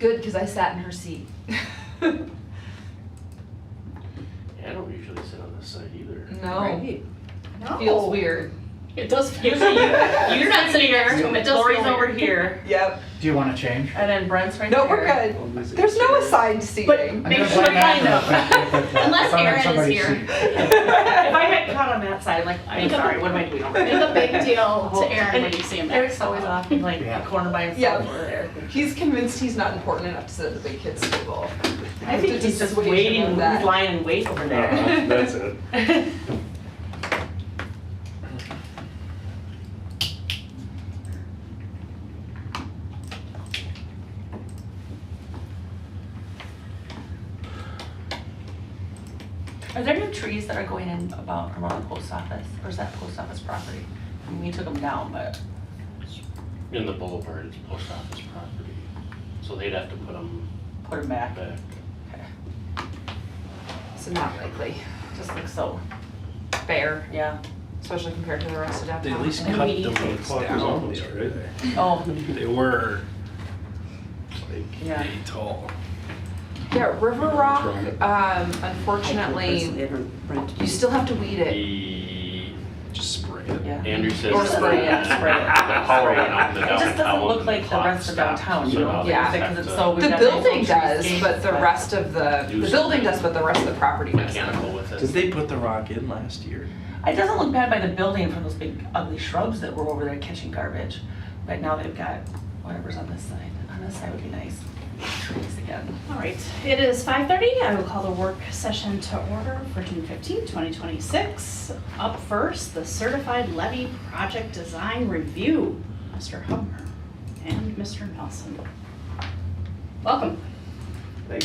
Good, because I sat in her seat. Yeah, I don't usually sit on this side either. No, Right. No. feels weird. It does feel Usually you're not sitting there. It does Lori's feel over weird. here, Yep. Do you want to change? and then Brent's right No, there. we're good. There's no assigned seating. Make I'm sure gonna kind blame of. that if Unless I'm in Aaron is somebody's here. seat. If I get caught on that side, I'm like, I'm sorry, what am I doing over Make there? a big deal to Aaron when you see him Eric's next. always off in like Yeah. the corner by himself Yeah. over there. He's convinced he's not important enough to sit at the big kids table. I think he's just dissuade him waiting, of he's that. lying in wait over there. That's it. Are there new trees that are going in about around the post office, or is that post office property? I mean, we took them down, but In the boulevard, it's post office property, so they'd have to put them put them back. back. Okay. So not likely. Just looks so, Fair, yeah. especially compared to the rest of They downtown. at least And cut we the need weeds to- down Almost, the other right? day. Oh, They were like Yeah. 8 tall. Yeah, River Rock, unfortunately, you still have to weed it. The, Just spray it. yeah. Andrew says. Or spray it, spray it. The power went out in the It just doesn't downtown look and like the clock rest of stopped, downtown, so you now know? they Yeah. just Because have it's to so, we've The got nice building little does, treescapes, but the rest of the Do building something does, but the rest of the property doesn't. Mechanical with Did it. they put the rock in last year? It doesn't look bad by the building from those big ugly shrubs that were over there catching garbage. But now they've got whatever's on this side. On this side would be nice. Trees again. All right, it is 5:30. I will call the work session to order for June 15, 2026. Up first, the Certified Levee Project Design Review, Mr. Hubmer and Mr. Nelsen. Welcome.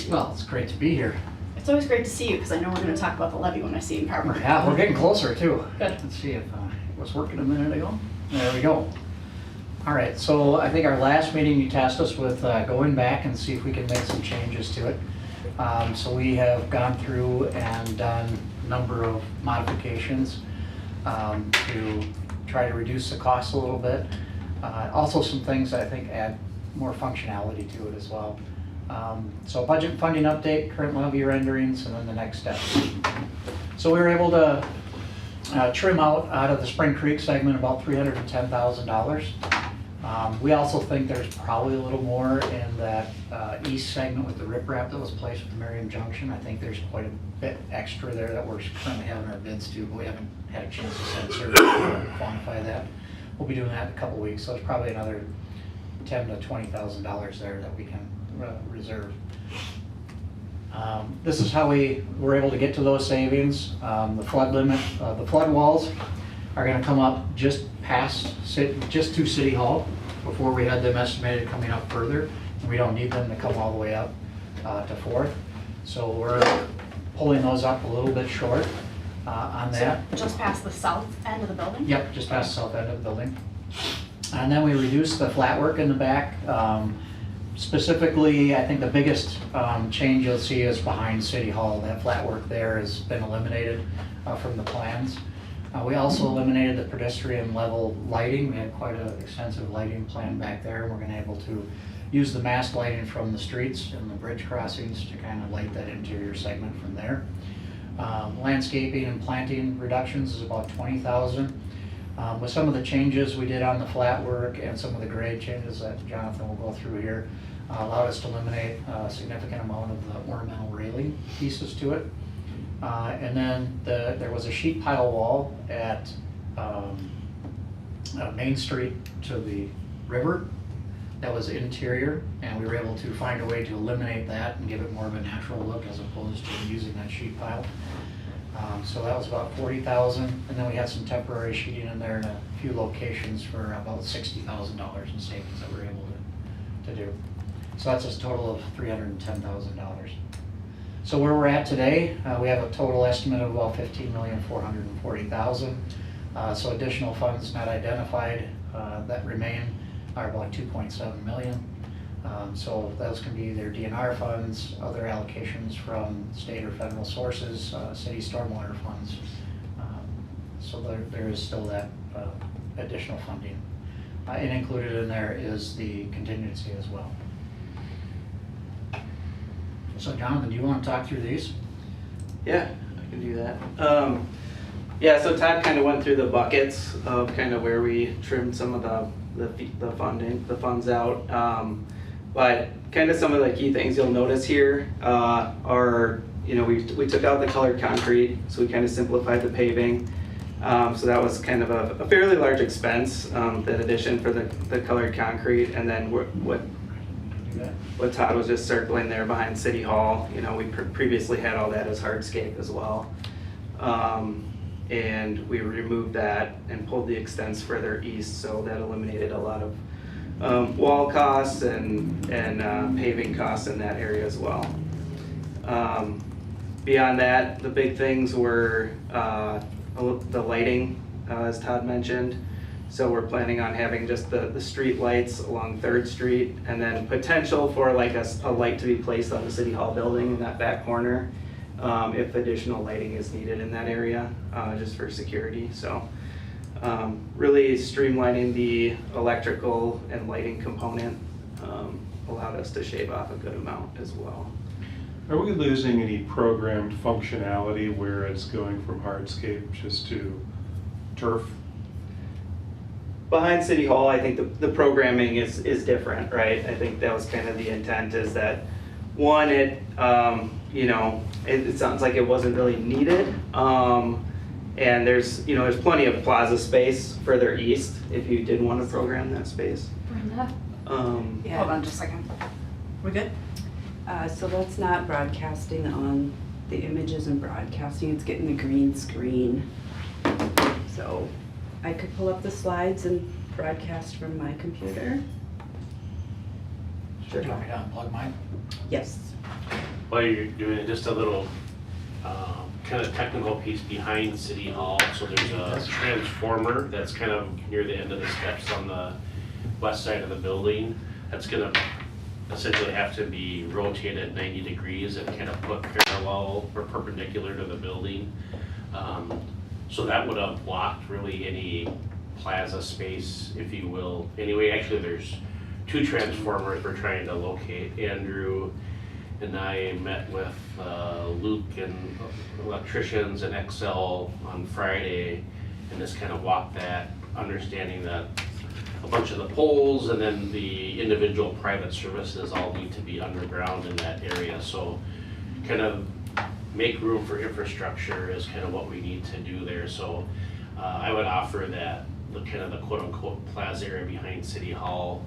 Well, it's great to be here. It's always great to see you because I know we're going to talk about the levee when I see you in Carver. Yeah, we're getting closer too. Good. Let's see if it was working a minute ago. There we go. All right, so I think our last meeting you tasked us with going back and see if we can make some changes to it. So we have gone through and done a number of modifications to try to reduce the cost a little bit. Also some things that I think add more functionality to it as well. So budget and funding update, current levy renderings, and then the next steps. So we were able to trim out of the Spring Creek segment about $310,000. We also think there's probably a little more in that east segment with the riprap that was placed with the Merriam Junction. I think there's quite a bit extra there that we're currently having our bids to, but we haven't had a chance to censor or quantify that. We'll be doing that in a couple weeks, so it's probably another $10,000 to $20,000 there that we can reserve. This is how we were able to get to those savings. The flood limit, the flood walls are going to come up just to City Hall. Before we had them estimated coming up further, and we don't need them to come all the way up to 4th. So we're pulling those up a little bit short on that. So just past the south end of the building? Yep, just past the south end of the building. And then we reduced the flat work in the back. Specifically, I think the biggest change you'll see is behind City Hall. That flat work there has been eliminated from the plans. We also eliminated the pedestrian level lighting. We had quite an extensive lighting plan back there. And we're going to be able to use the mast lighting from the streets and the bridge crossings to kind of light that interior segment from there. Landscaping and planting reductions is about $20,000. With some of the changes we did on the flat work and some of the grade changes that Jonathan will go through here, allowed us to eliminate a significant amount of the ornamental railing pieces to it. And then there was a sheet pile wall at Main Street to the river that was interior, and we were able to find a way to eliminate that and give it more of a natural look as opposed to using that sheet pile. So that was about $40,000, and then we had some temporary sheeting in there in a few locations for about $60,000 in savings that we were able to do. So that's a total of $310,000. So where we're at today, we have a total estimate of about $15,440,000. So additional funds not identified that remain are about $2.7 million. So those can be either DNR funds, other allocations from state or federal sources, city stormwater funds. So there is still that additional funding. And included in there is the contingency as well. So Jonathan, do you want to talk through these? Yeah, I can do that. Yeah, so Todd kind of went through the buckets of kind of where we trimmed some of the funds out. But kind of some of the key things you'll notice here are, we took out the colored concrete, so we kind of simplified the paving. So that was kind of a fairly large expense, that addition for the colored concrete, and then what Todd was just circling there behind City Hall, we previously had all that as hardscape as well. And we removed that and pulled the extents further east, so that eliminated a lot of wall costs and paving costs in that area as well. Beyond that, the big things were the lighting, as Todd mentioned. So we're planning on having just the street lights along 3rd Street, and then potential for like a light to be placed on the City Hall building in that back corner, if additional lighting is needed in that area, just for security. So really streamlining the electrical and lighting component allowed us to shave off a good amount as well. Are we losing any programmed functionality where it's going from hardscape just to turf? Behind City Hall, I think the programming is different, right? I think that was kind of the intent, is that one, it sounds like it wasn't really needed. And there's plenty of plaza space further east if you did want to program that space. Brenda? Yeah. Hold on just a second. We good? So that's not broadcasting on the images and broadcasting, it's getting the green screen. So I could pull up the slides and broadcast from my computer. Do you want me to unplug mine? Yes. While you're doing it, just a little kind of technical piece behind City Hall. So there's a transformer that's kind of near the end of the steps on the west side of the building. That's gonna essentially have to be rotated 90 degrees and kind of put parallel or perpendicular to the building. So that would have blocked really any plaza space, if you will. Anyway, actually there's 2 transformers we're trying to locate. Andrew and I met with Luke and electricians and Excel on Friday and just kind of walked that, understanding that a bunch of the poles and then the individual private services all need to be underground in that area. So kind of make room for infrastructure is kind of what we need to do there. So I would offer that the kind of the quote unquote plaza area behind City Hall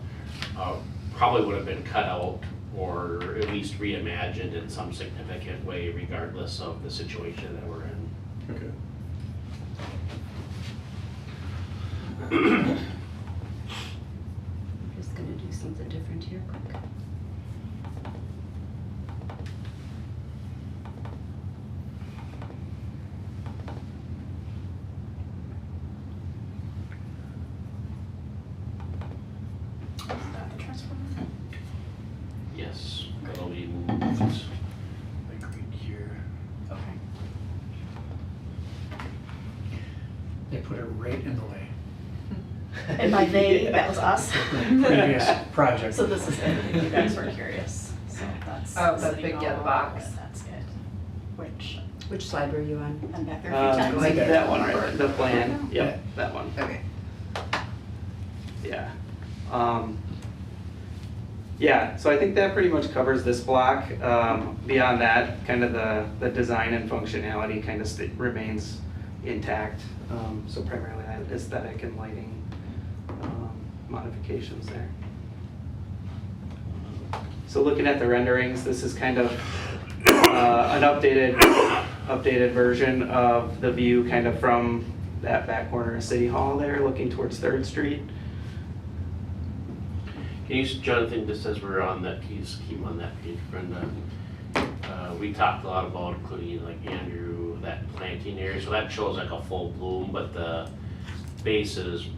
probably would have been cut out or at least reimagined in some significant way regardless of the situation that we're in. Okay. I'm just gonna do something different here quick. Yes, that'll be moved like right here. Okay. They put it right in the way. And by they, that was us. Previous project. So this is it, you guys were curious, so that's. Oh, the City big Hall, yellow box. That's it. Which slide were you on? I'm back there a few times. Like that one, right? The plan. Yeah. Yep, that one. Okay. Yeah. Yeah, so I think that pretty much covers this block. Beyond that, kind of the design and functionality kind of remains intact. So primarily that aesthetic and lighting modifications there. So looking at the renderings, this is kind of an updated version of the view kind of from that back corner of City Hall there, looking towards 3rd Street. Can you, Jonathan, just as we're on that piece, keep on that page, Brenda. We talked a lot about including like Andrew, that planting area, so that shows like a full bloom, but the base is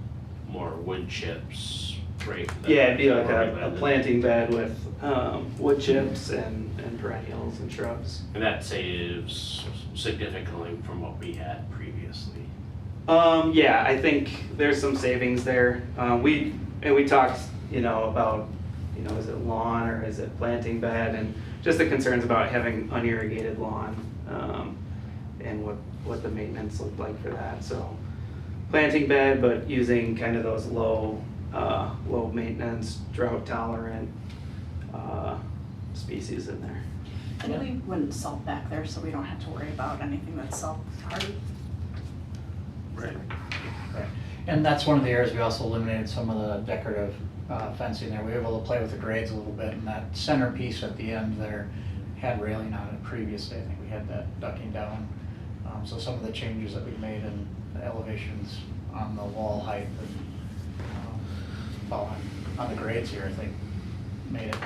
more wood chips, right? Yeah, it'd be like a planting bed with wood chips and perennials and shrubs. And that saves significantly from what we had previously. Yeah, I think there's some savings there. We talked, about you know, is it lawn or is it planting bed? And just the concerns about having unirrigated lawn, and what the maintenance looked like for that. So planting bed, but using kind of those low maintenance, drought tolerant species in there. And we wouldn't salt back there, so we don't have to worry about anything that's salt hardy. Right. Right. And that's one of the areas we also eliminated some of the decorative fencing there. We were able to play with the grades a little bit, and that center piece at the end there had railing on it previously. I think we had that ducking down. So some of the changes that we made in the elevations on the wall height and on the grades here, I think, made it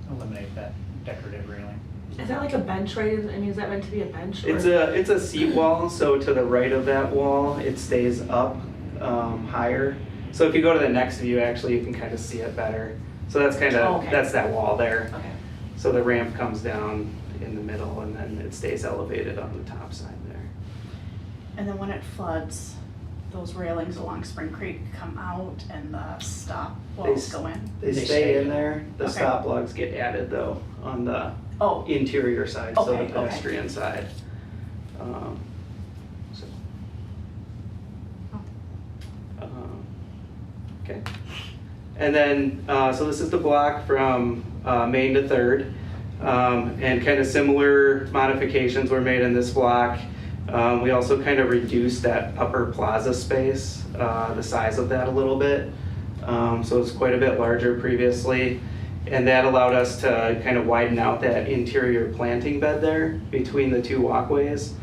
eliminate that decorative railing. Is that like a bench right in, I mean, is that meant to be a bench? or- It's a seat wall, so to the right of that wall, it stays up higher. So if you go to the next view, actually, you can kind of see it better. So that's kind Oh, of, okay. that's that wall there. Okay. So the ramp comes down in the middle and then it stays elevated on the top side there. And then when it floods, those railings along Spring Creek come out and the stop walls go in? They They stay stay in in. there. The Okay. stop logs get added though on the Oh, interior side, so Okay, the okay. pedestrian side. So. Okay. And then, so this is the block from Main to Third. And kind of similar modifications were made in this block. We also kind of reduced that upper plaza space, the size of that a little bit. So it's quite a bit larger previously. And that allowed us to kind of widen out that interior planting bed there between the two walkways.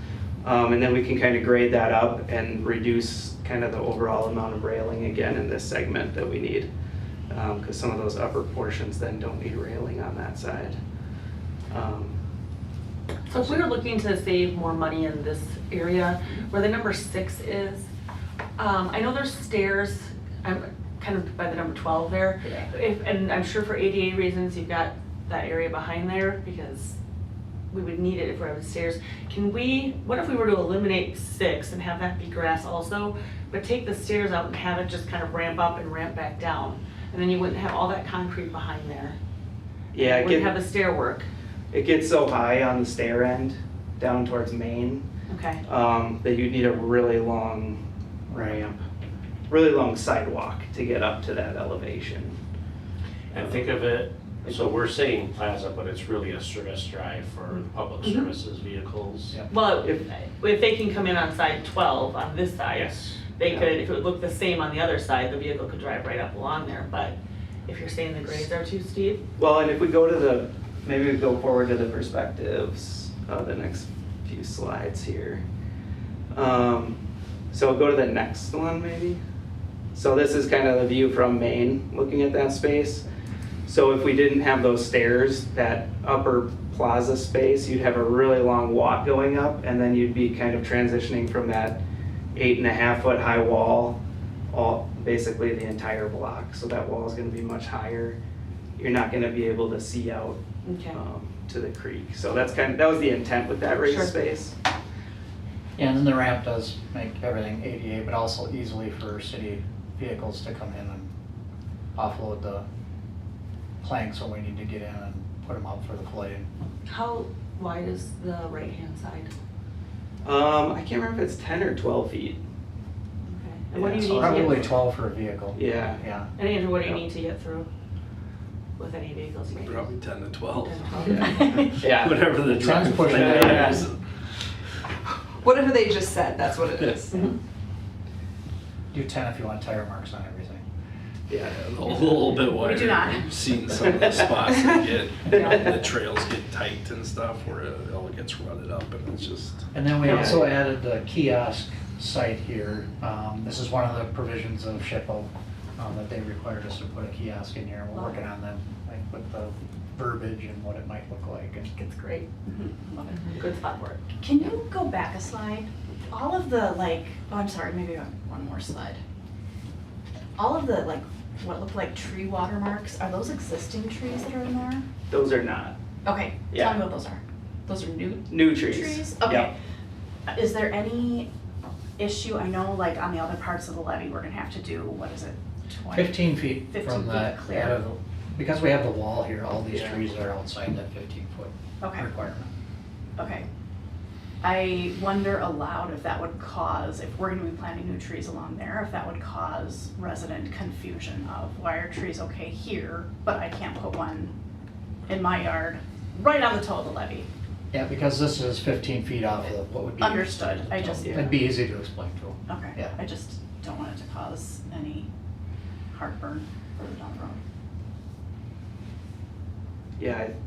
And then we can kind of grade that up and reduce kind of the overall amount of railing again in this segment that we need. Because some of those upper portions then don't need railing on that side. So if we were looking to save more money in this area, where the number 6 is, I know there's stairs, I'm kind of by the number 12 there. And I'm sure for ADA reasons, you've got that area behind there, because we would need it if we're having stairs. What if we were to eliminate 6 and have that be grass also, but take the stairs out and have it just kind of ramp up and ramp back down? And then you wouldn't have all that concrete behind there. Yeah, You wouldn't have the stair work. it gets so high on the stair end down towards Main Okay. that you need a really long ramp, really long sidewalk to get up to that elevation. And think of it, so we're saying plaza, but it's really a service drive for public services vehicles. Yeah. Well, if they can come in on side 12 on this side, Yes. they Yeah. could, if it would look the same on the other side, the vehicle could drive right up along there. But if you're saying the grades are too steep, Well, and if we go to maybe we go forward to the perspectives, the next few slides here. So go to the next one maybe. So this is kind of the view from Main, looking at that space. So if we didn't have those stairs, that upper plaza space, you'd have a really long walk going up, and then you'd be kind of transitioning from that 8.5 foot high wall, basically the entire block. So that wall is going to be much higher. You're not going to be able to see out okay. to the creek. So that was the intent with that raised Sure. space. Yeah, and then the ramp does make everything ADA, but also easily for city vehicles to come in and offload the planks when we need to get in and put them out for the flooding. How wide is the right-hand side? I can't remember if it's 10 or 12 feet. Okay. And what do Yeah, you so need to Probably get? 12 for a vehicle. Yeah. Yeah. And Andrew, what do you Yeah. need to get through with any vehicles? You Probably 10 to 12. Yeah. Whatever the Ten's drive pushing plan it, yeah. is. Whatever they just said, that's what it is. Do 10 if you want tire marks on everything. Yeah. A little bit wider. do not. I've seen some of the spots that the trails get tight and stuff where it all gets rutted up and it's just. And then we Yeah. also added the kiosk site here. This is one of the provisions of SHPO that they required us to put a kiosk in here. We're working on them, like with the verbiage and what it might look like. And It's great. Love it. Good spot for it. Can you go back a slide? All of the I'm sorry, maybe one more slide. All of the what look like tree watermarks, are those existing trees that are in there? Those are not Okay, Yeah. tell me what those are. Those are new new trees. trees? Yeah. Okay. Is there any issue, I know on the other parts of the levee, we're gonna have to do, what is it, 20? 15 feet 15 from feet the clear. end of because we have the wall here, all these Yeah. trees are outside that 15-foot Okay. requirement. Okay. I wonder aloud if that would cause, if we're gonna be planting new trees along there, if that would cause resident confusion of why are trees okay here, but I can't put one in my yard right on the toe of the levee. Yeah, because this is 15 feet off of what would be. Understood. I just- It'd be easy to explain to them. Okay, Yeah. I just don't want it to cause any heartburn further down the road.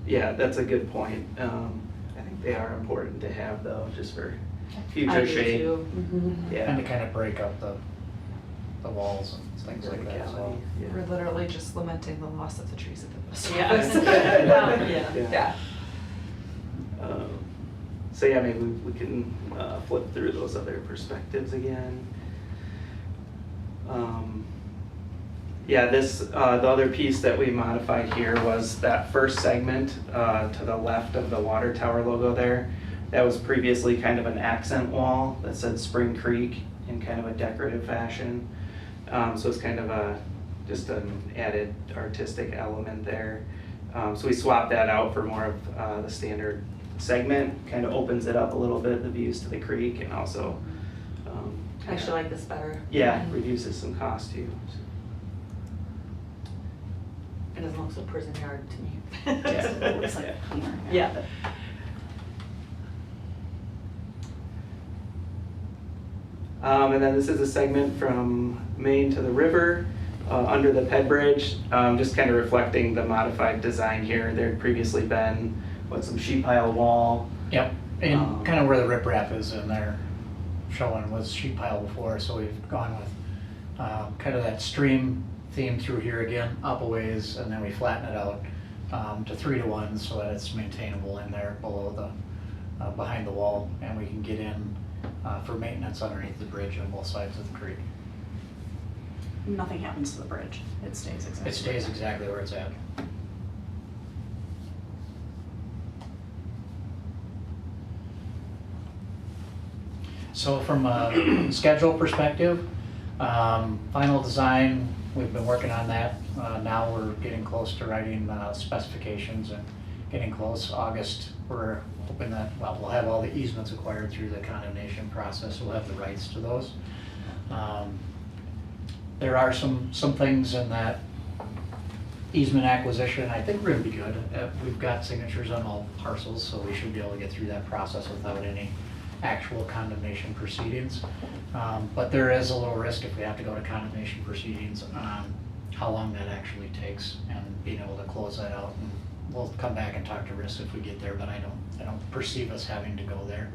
Yeah, that's a good point. I think they are important to have though, just for I future do shade. too. And to Yeah. kind of break up the walls and things like that as well. We're literally just lamenting the loss of the trees at the post Yeah. office. Well, yeah. Yeah. So yeah, maybe we can flip through those other perspectives again. Yeah, the other piece that we modified here was that first segment to the left of the water tower logo there. That was previously kind of an accent wall that said Spring Creek in kind of a decorative fashion. So it's kind of just an added artistic element there. So we swapped that out for more of the standard segment, kind of opens it up a little bit, the views to the creek, and also I actually like this better. yeah, reduces some cost too. It doesn't look so prison yard to me. It looks like cleaner. Yeah. And then this is a segment from Maine to the river, under the Ped Bridge, just kind of reflecting the modified design here. There had previously been, some sheet pile wall. Yep, and kind of where the riprap is in there showing was sheet pile before, so we've gone with kind of that stream theme through here again, up a ways, and then we flatten it out to 3-to-1 so that it's maintainable in there below the, behind the wall, and we can get in for maintenance underneath the bridge on both sides of the creek. Nothing happens to the bridge. It stays exactly. It stays exactly where it's at. So from a schedule perspective, final design, we've been working on that. Now we're getting close to writing specifications and getting close. August, we're hoping that, well, we'll have all the easements acquired through the condemnation process. We'll have the rights to those. There are some things in that easement acquisition, I think we're gonna be good. We've got signatures on all parcels, so we should be able to get through that process without any actual condemnation proceedings. But there is a little risk if we have to go to condemnation proceedings on how long that actually takes and being able to close that out. And we'll come back and talk to risk if we get there, but I don't perceive us having to go there.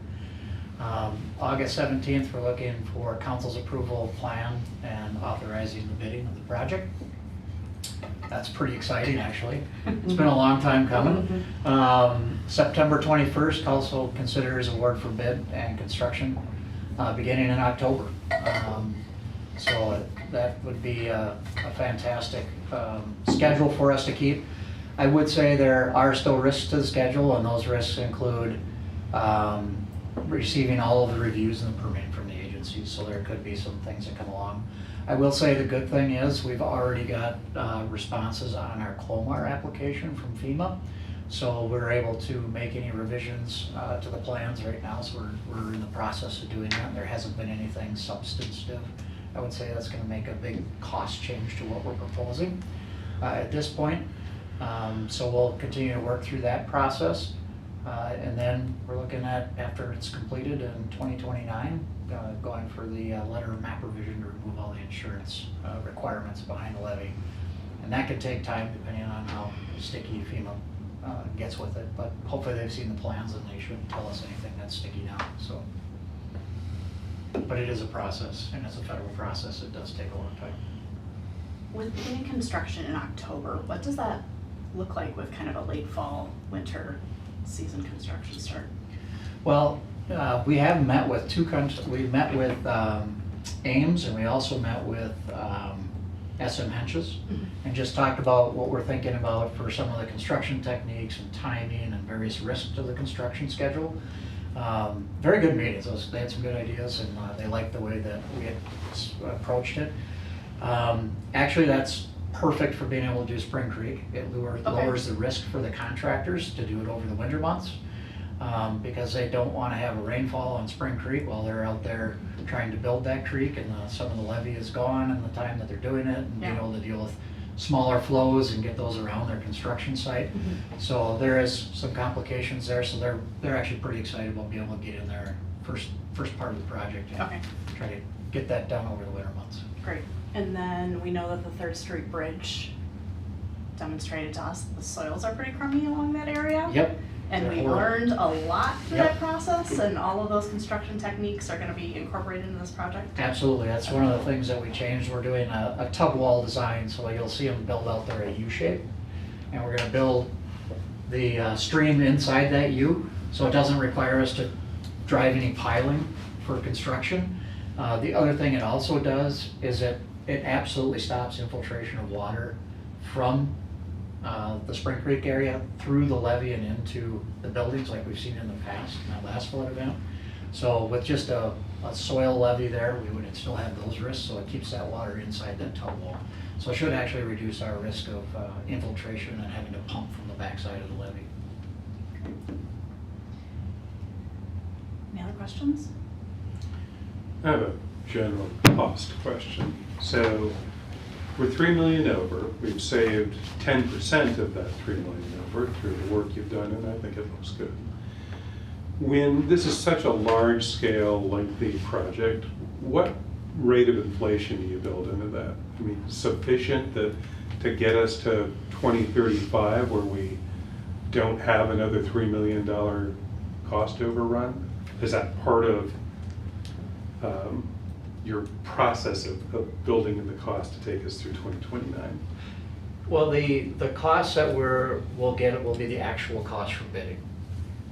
August 17th, we're looking for council's approval of plan and authorizing the bidding of the project. That's pretty exciting, actually. It's been a long time coming. September 21st, council considers award for bid and construction beginning in October. So that would be a fantastic schedule for us to keep. I would say there are still risks to the schedule, and those risks include receiving all of the reviews and the permitting from the agencies, so there could be some things that come along. I will say the good thing is we've already got responses on our Clomar application from FEMA, so we're able to make any revisions to the plans right now, so we're in the process of doing that. There hasn't been anything substantive. I would say that's going to make a big cost change to what we're proposing at this point. So we'll continue to work through that process. And then we're looking at, after it's completed in 2029, going for the letter of map revision to remove all the insurance requirements behind the levee. And that could take time depending on how sticky FEMA gets with it, but hopefully they've seen the plans and they shouldn't tell us anything that's sticky now, so. But it is a process, and it's a federal process, it does take a long time. With beginning construction in October, what does that look like with kind of a late fall, winter season construction start? Well, we have met with we met with Ames, and we also met with SM Henches, and just talked about what we're thinking about for some of the construction techniques and timing and various risks to the construction schedule. Very good meetings. They had some good ideas, and they liked the way that we had approached it. Actually, that's perfect for being able to do Spring Creek. It lowers the risk for the contractors to do it over the winter months, because they don't want to have a rainfall on Spring Creek while they're out there trying to build that creek, and some of the levee is gone in the time that they're doing it, and being able to deal with smaller flows and get those around their construction site. So there is some complications there, so they're actually pretty excited about being able to get in there first part of the project and try to get that done over the winter months. Great. And then we know that the 3rd Street Bridge demonstrated to us that the soils are pretty crummy along that area. Yep. And They're we horrible. learned a lot through Yep. that process, and all of those construction techniques are gonna be incorporated into this project. Absolutely, that's one of the things that we changed. We're doing a tub wall design, so you'll see them build out there a U shape. And we're gonna build the stream inside that U, so it doesn't require us to drive any piling for construction. The other thing it also does is it absolutely stops infiltration of water from the Spring Creek area through the levee and into the buildings like we've seen in the past in that last flood event. So with just a soil levee there, we would still have those risks, so it keeps that water inside that tub wall. So it should actually reduce our risk of infiltration and having to pump from the backside of the levee. Any other questions? I have a general cost question. So we're 3 million over. We've saved 10% of that 3 million over through the work you've done, and I think it looks good. When this is such a large-scale, lengthy project, what rate of inflation do you build into that? I mean, sufficient to get us to 2035 where we don't have another $3 million cost overrun? Is that part of your process of building in the cost to take us through 2029? Well, the costs that we'll get will be the actual cost for bidding.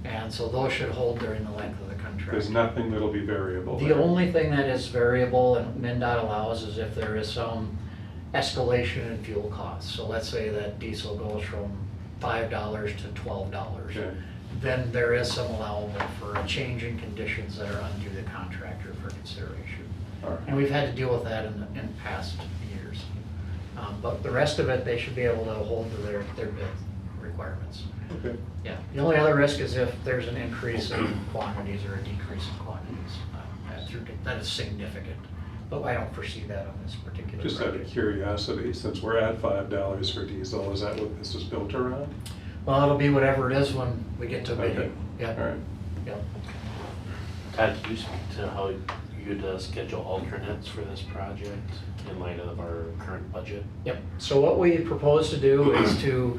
And so those should hold during the length of the contract. There's nothing that'll be variable The there. only thing that is variable and MnDOT allows is if there is some escalation in fuel costs. So let's say that diesel goes from $5 to $12. Okay. Then there is some allowable for a change in conditions that are undue to the contractor for consideration. All right. And we've had to deal with that in past years. But the rest of it, they should be able to hold to their bid requirements. Okay. Yeah, the only other risk is if there's an increase in quantities or a decrease in quantities. That is significant, but I don't foresee that on this particular Just out of project. curiosity, since we're at $5 for diesel, is that what this is built around? Well, it'll be whatever it is when we get to Okay. bidding. Yep. All right. Yep. Todd, can you speak to how you'd schedule alternates for this project in light of our current budget? Yep, so what we propose to do is to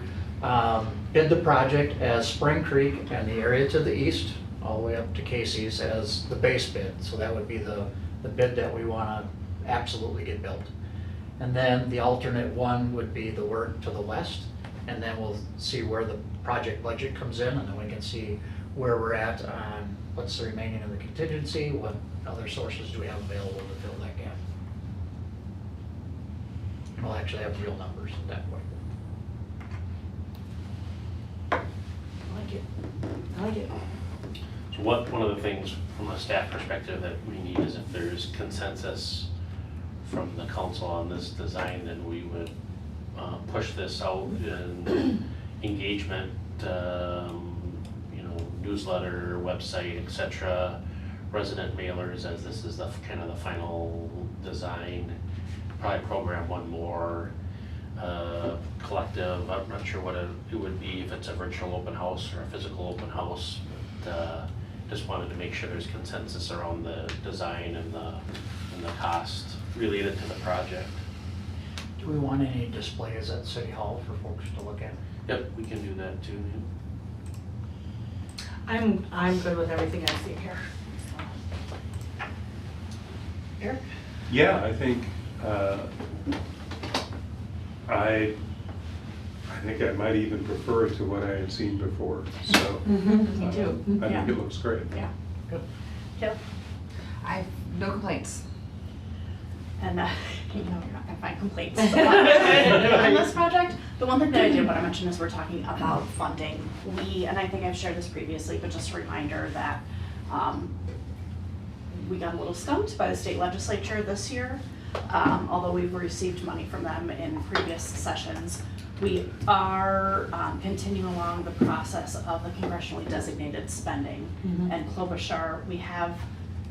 bid the project as Spring Creek and the area to the east, all the way up to Casey's as the base bid. So that would be the bid that we want to absolutely get built. And then the alternate one would be the work to the west, and then we'll see where the project budget comes in, and then we can see where we're at on what's the remaining of the contingency, what other sources do we have available to fill that gap. And we'll actually have real numbers at that point. I like it. I like it. So one of the things from a staff perspective that we need is if there's consensus from the council on this design, then we would push this out in engagement, newsletter, website, etc., resident mailers, as this is the kind of the final design. Probably program one more collective. I'm not sure what it would be, if it's a virtual open house or a physical open house, but just wanted to make sure there's consensus around the design and the cost related to the project. Do we want any displays at City Hall for folks to look at? Yep, we can do that too. I'm good with everything I see here. Eric? Yeah, I think I think I might even prefer it to what I had seen before. So Me too. I Yeah. think it looks great. Yeah. Good. Jill? I have no complaints. And you're not gonna find complaints on this project. The one thing that I did want to mention is we're talking about funding. And I think I've shared this previously, but just a reminder that we got a little skunked by the state legislature this year although we've received money from them in previous sessions. We are continuing along the process of the congressionally designated spending. And Klobuchar, we have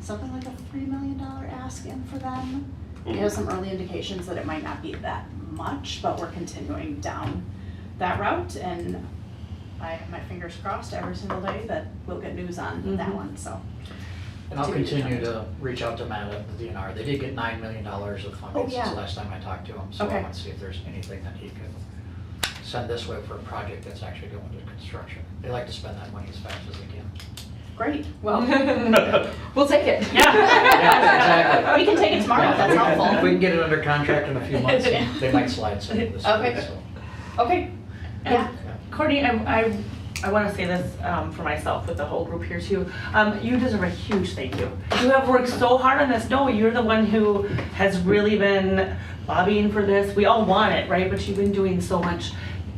something like a $3 million ask in for them. We have some early indications that it might not be that much, but we're continuing down that route, and I have my fingers crossed every single day that we'll get news on that one, so. And I'll continue to reach out to Matt at the DNR. They did get $9 million of funding Oh, yeah. since the last time I talked to him, so Okay. I want to see if there's anything that he could send this way for a project that's actually going to construction. They like to spend that money as fast as they can. Great, well, We'll take it. yeah. exactly. We can take it tomorrow, Yeah, if that's if we- helpful. If we can get it under contract in a few months, Yeah. they might slide some of this. Okay. So, Okay, yeah. Courtney, I want to say this for myself with the whole group here too. You deserve a huge thank you. You have worked so hard on this. No, you're the one who has really been lobbying for this. We all want it, right? But you've been doing so much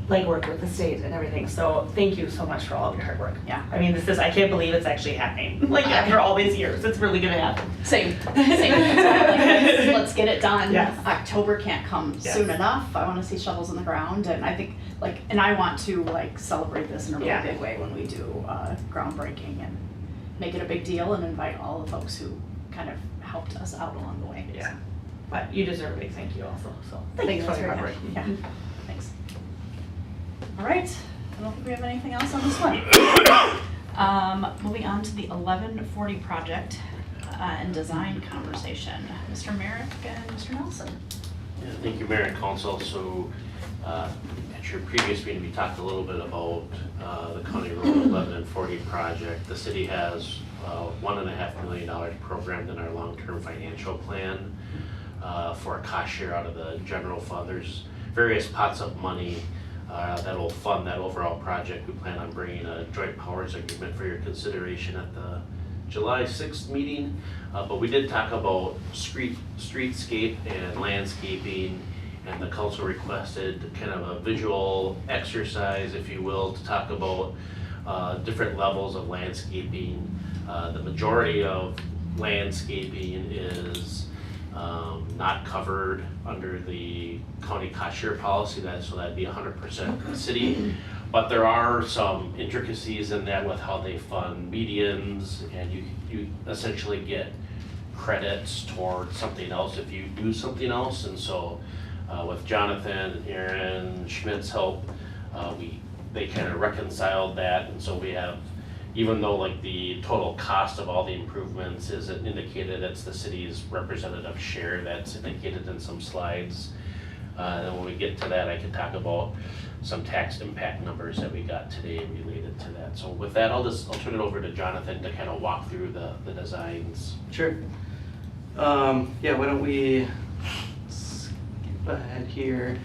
legwork with the state and everything. So thank you so much for all of your hard work. Yeah. I mean, I can't believe it's actually happening. Like after all these years, it's really gonna happen. Same. That's why I'm like, let's get it done. Yes. October can't come Yes. soon enough. I want to see shovels in the ground, and I think and I want to celebrate this in a really Yeah. big way when we do groundbreaking and make it a big deal and invite all the folks who kind of helped us out along the way. Yeah. But you deserve a big thank you also. So thanks Thanks for for your hard work. Yeah. Thanks. All right. I don't think we have anything else on this one. Moving on to the 1140 project and design conversation. Mr. Mareck and Mr. Nelsen. Yeah, thank you, Mayor and Council. So at your previous meeting, we talked a little bit about the County Road 1140 project. The city has $1.5 million programmed in our long-term financial plan for a cost share out of the general fund. There's various pots of money that will fund that overall project. We plan on bringing a joint powers agreement for your consideration at the July 6th meeting. But we did talk about streetscape and landscaping, and the council requested kind of a visual exercise, if you will, to talk about different levels of landscaping. The majority of landscaping is not covered under the county cost share policy, so that'd be 100% city. But there are some intricacies in that with how they fund medians, and you essentially get credits towards something else if you do something else. And so with Jonathan and Aaron Schmidt's help, they kind of reconciled that, and so we have, even though like the total cost of all the improvements isn't indicated, it's the city's representative share that's indicated in some slides. And when we get to that, I can talk about some tax impact numbers that we got today related to that. So with that, I'll turn it over to Jonathan to kind of walk through the designs. Sure. Yeah, why don't we skip ahead here.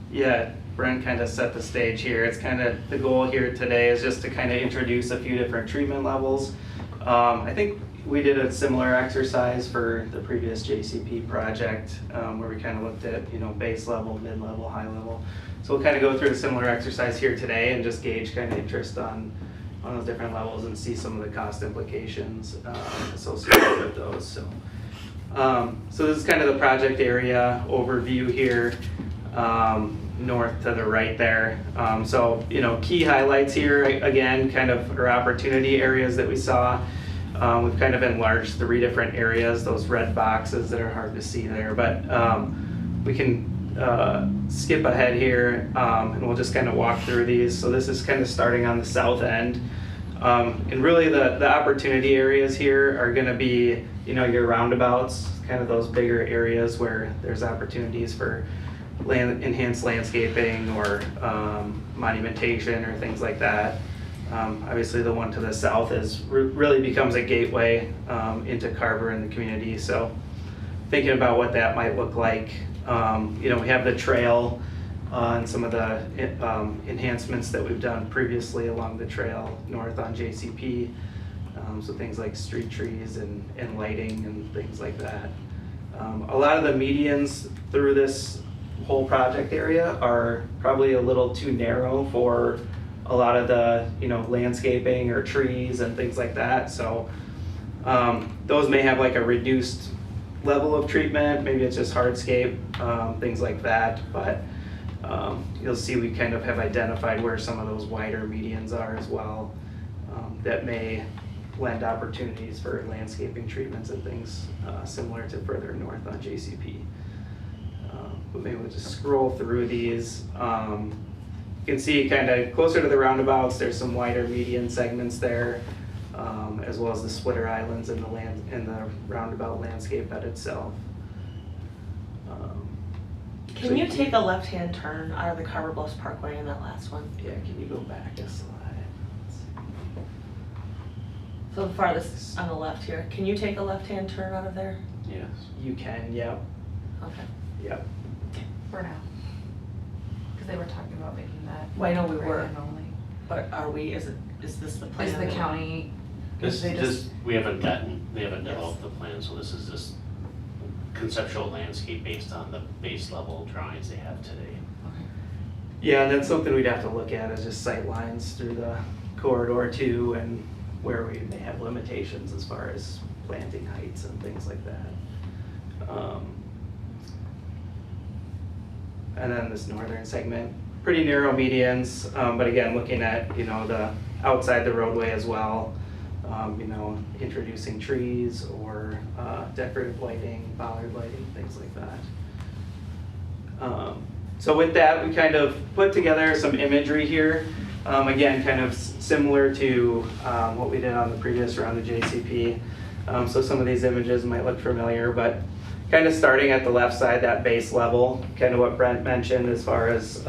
Yeah, Brent kind of set the stage here. It's kind of, the goal here today is just to kind of introduce a few different treatment levels. I think we did a similar exercise for the previous JCP project where we kind of looked at, base level, mid-level, high level. So we'll kind of go through a similar exercise here today and just gauge kind of interest on those different levels and see some of the cost implications associated with those. So this is kind of the project area overview here, north to the right there. So key highlights here, again, kind of our opportunity areas that we saw. We've kind of enlarged 3 different areas, those red boxes that are hard to see there, but we can skip ahead here and we'll just kind of walk through these. So this is kind of starting on the south end. And really the opportunity areas here are going to be, your roundabouts, kind of those bigger areas where there's opportunities for enhanced landscaping or monumentation or things like that. Obviously the one to the south really becomes a gateway into Carver and the community. So thinking about what that might look like, we have the trail and some of the enhancements that we've done previously along the trail north on JCP. So things like street trees and lighting and things like that. A lot of the medians through this whole project area are probably a little too narrow for a lot of the landscaping or trees and things like that. So those may have like a reduced level of treatment, maybe it's just hardscape, things like that, but you'll see we kind of have identified where some of those wider medians are as well, that may lend opportunities for landscaping treatments and things similar to further north on JCP. But maybe we'll just scroll through these. You can see kind of closer to the roundabouts, there's some wider median segments there, as well as the splitter islands and the roundabout landscape bed itself. Can you take a left-hand turn out of the Carver Bluffs Parkway in that last one? Yeah, can you go back a slide? So the farthest on the left here. Can you take a left-hand turn out of there? Yes. You can, yep, Okay. yep. For now. Because they were talking about making that. Well, I know we were. right-hand only. But are we, is this the plan? Is the county, This, they just, we haven't developed the plan, so this is just conceptual landscape based on the base level drawings they have today. Yeah, and that's something we'd have to look at, is just sight lines through the corridor too, and where we may have limitations as far as planting heights and things like that. And then this northern segment, pretty narrow medians, but again, looking at, the outside the roadway as well, introducing trees or decorative lighting, bollard lighting, things like that. So with that, we kind of put together some imagery here. Again, kind of similar to what we did on the previous round of JCP. So some of these images might look familiar, but kind of starting at the left side, that base level, kind of what Brent mentioned as far as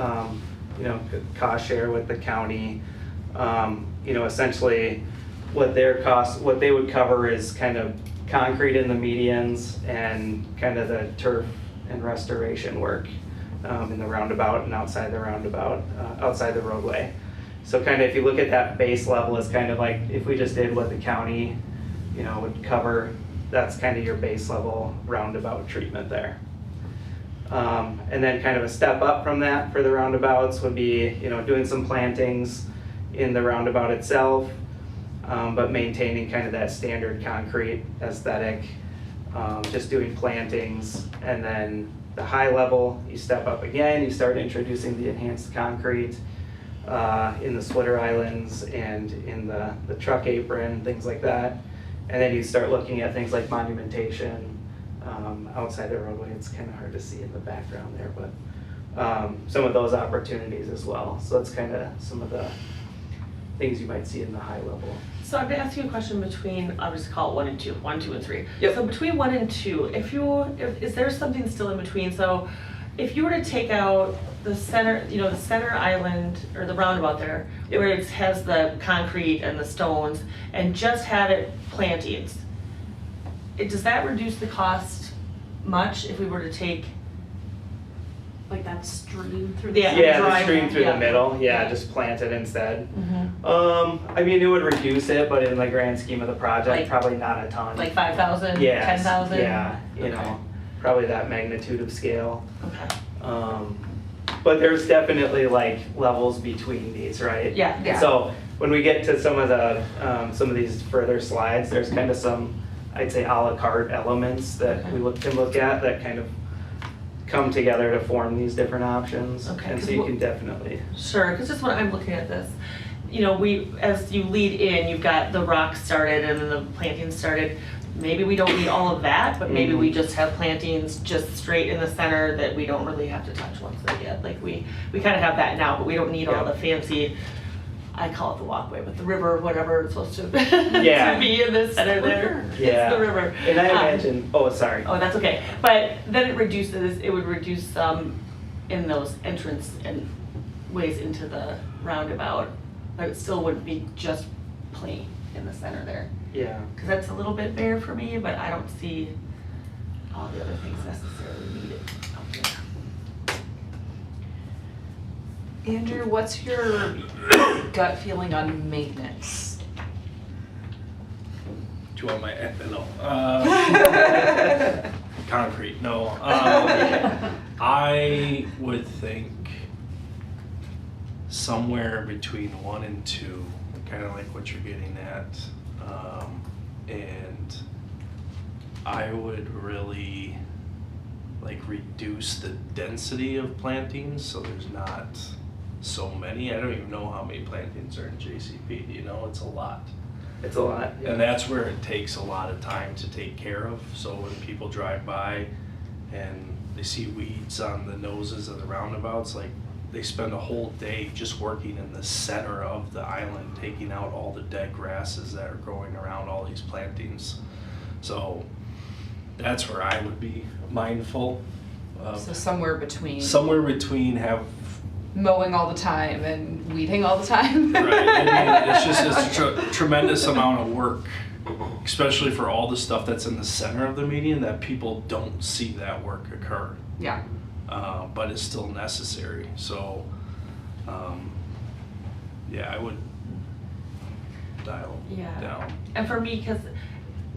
cost share with the county. Essentially what they would cover is kind of concrete in the medians and kind of the turf and restoration work in the roundabout and outside the roundabout, outside the roadway. So kind of if you look at that base level, it's kind of like if we just did what the county, would cover, that's kind of your base level roundabout treatment there. And then kind of a step up from that for the roundabouts would be, doing some plantings in the roundabout itself, but maintaining kind of that standard concrete aesthetic, just doing plantings. And then the high level, you step up again, you start introducing the enhanced concrete in the splitter islands and in the truck apron, things like that. And then you start looking at things like monumentation outside the roadway. It's kind of hard to see in the background there, but some of those opportunities as well. So that's kind of some of the things you might see in the high level. So I'm gonna ask you a question between, I'll just call it 1 and 2, 1, 2, and 3. Yep. So between 1 and 2, is there something still in between? So if you were to take out the center, the center island or the roundabout there, Yep. where it has the concrete and the stones, and just have it plantings, does that reduce the cost much if we were to take? Like that stream through the. Yeah. Yeah, the drive- stream through yeah. the middle, Yeah. just plant it instead. Mm-hmm. I mean, it would reduce it, but in the grand scheme of the project, Like- probably not a ton. Like 5,000, Yes, 10,000? Yeah, Okay. probably that magnitude of scale. Okay. But there's definitely like levels between these, right? Yeah, yeah. So when we get to some of these further slides, there's kind of some, I'd say, a la carte elements that Okay. we can look at that kind of come together to form these different options. Okay, And so 'cause you what- can definitely, Sure, because just when I'm looking at this, as you lead in, you've got the rocks started and then the plantings started. Maybe we don't need all of that, but maybe we just have plantings just straight in the center that we don't really have to touch once they get. Like we kind of have that now, but we don't need all the fancy, I call it the walkway, but the river, whatever it's supposed to, Yeah. to be in the center there. Yeah. It's the river. and I imagine, sorry. Oh, that's okay. But then it would reduce some in those entrance and ways into the roundabout, but it still would be just plain in the center there. Yeah. Because that's a little bit bare for me, but I don't see all the other things necessarily needed out there. Andrew, what's your gut feeling on maintenance? Do you want my, no. Concrete, no. I would think somewhere between 1 and 2, kind of like what you're getting at. And I would really like reduce the density of plantings so there's not so many. I don't even know how many plantings are in JCP, you know, it's a lot. It's a lot. Yeah. And that's where it takes a lot of time to take care of. So when people drive by and they see weeds on the noses of the roundabouts, like they spend a whole day just working in the center of the island, taking out all the dead grasses that are growing around all these plantings. So that's where I would be mindful of. So somewhere between Somewhere between have. mowing all the time and weeding all the time. Right, I mean, it's just a tremendous amount of work, especially for all the stuff that's in the center of the median that people don't see that work occur. Yeah. But it's still necessary, so, yeah, I would dial Yeah. down. And for me, because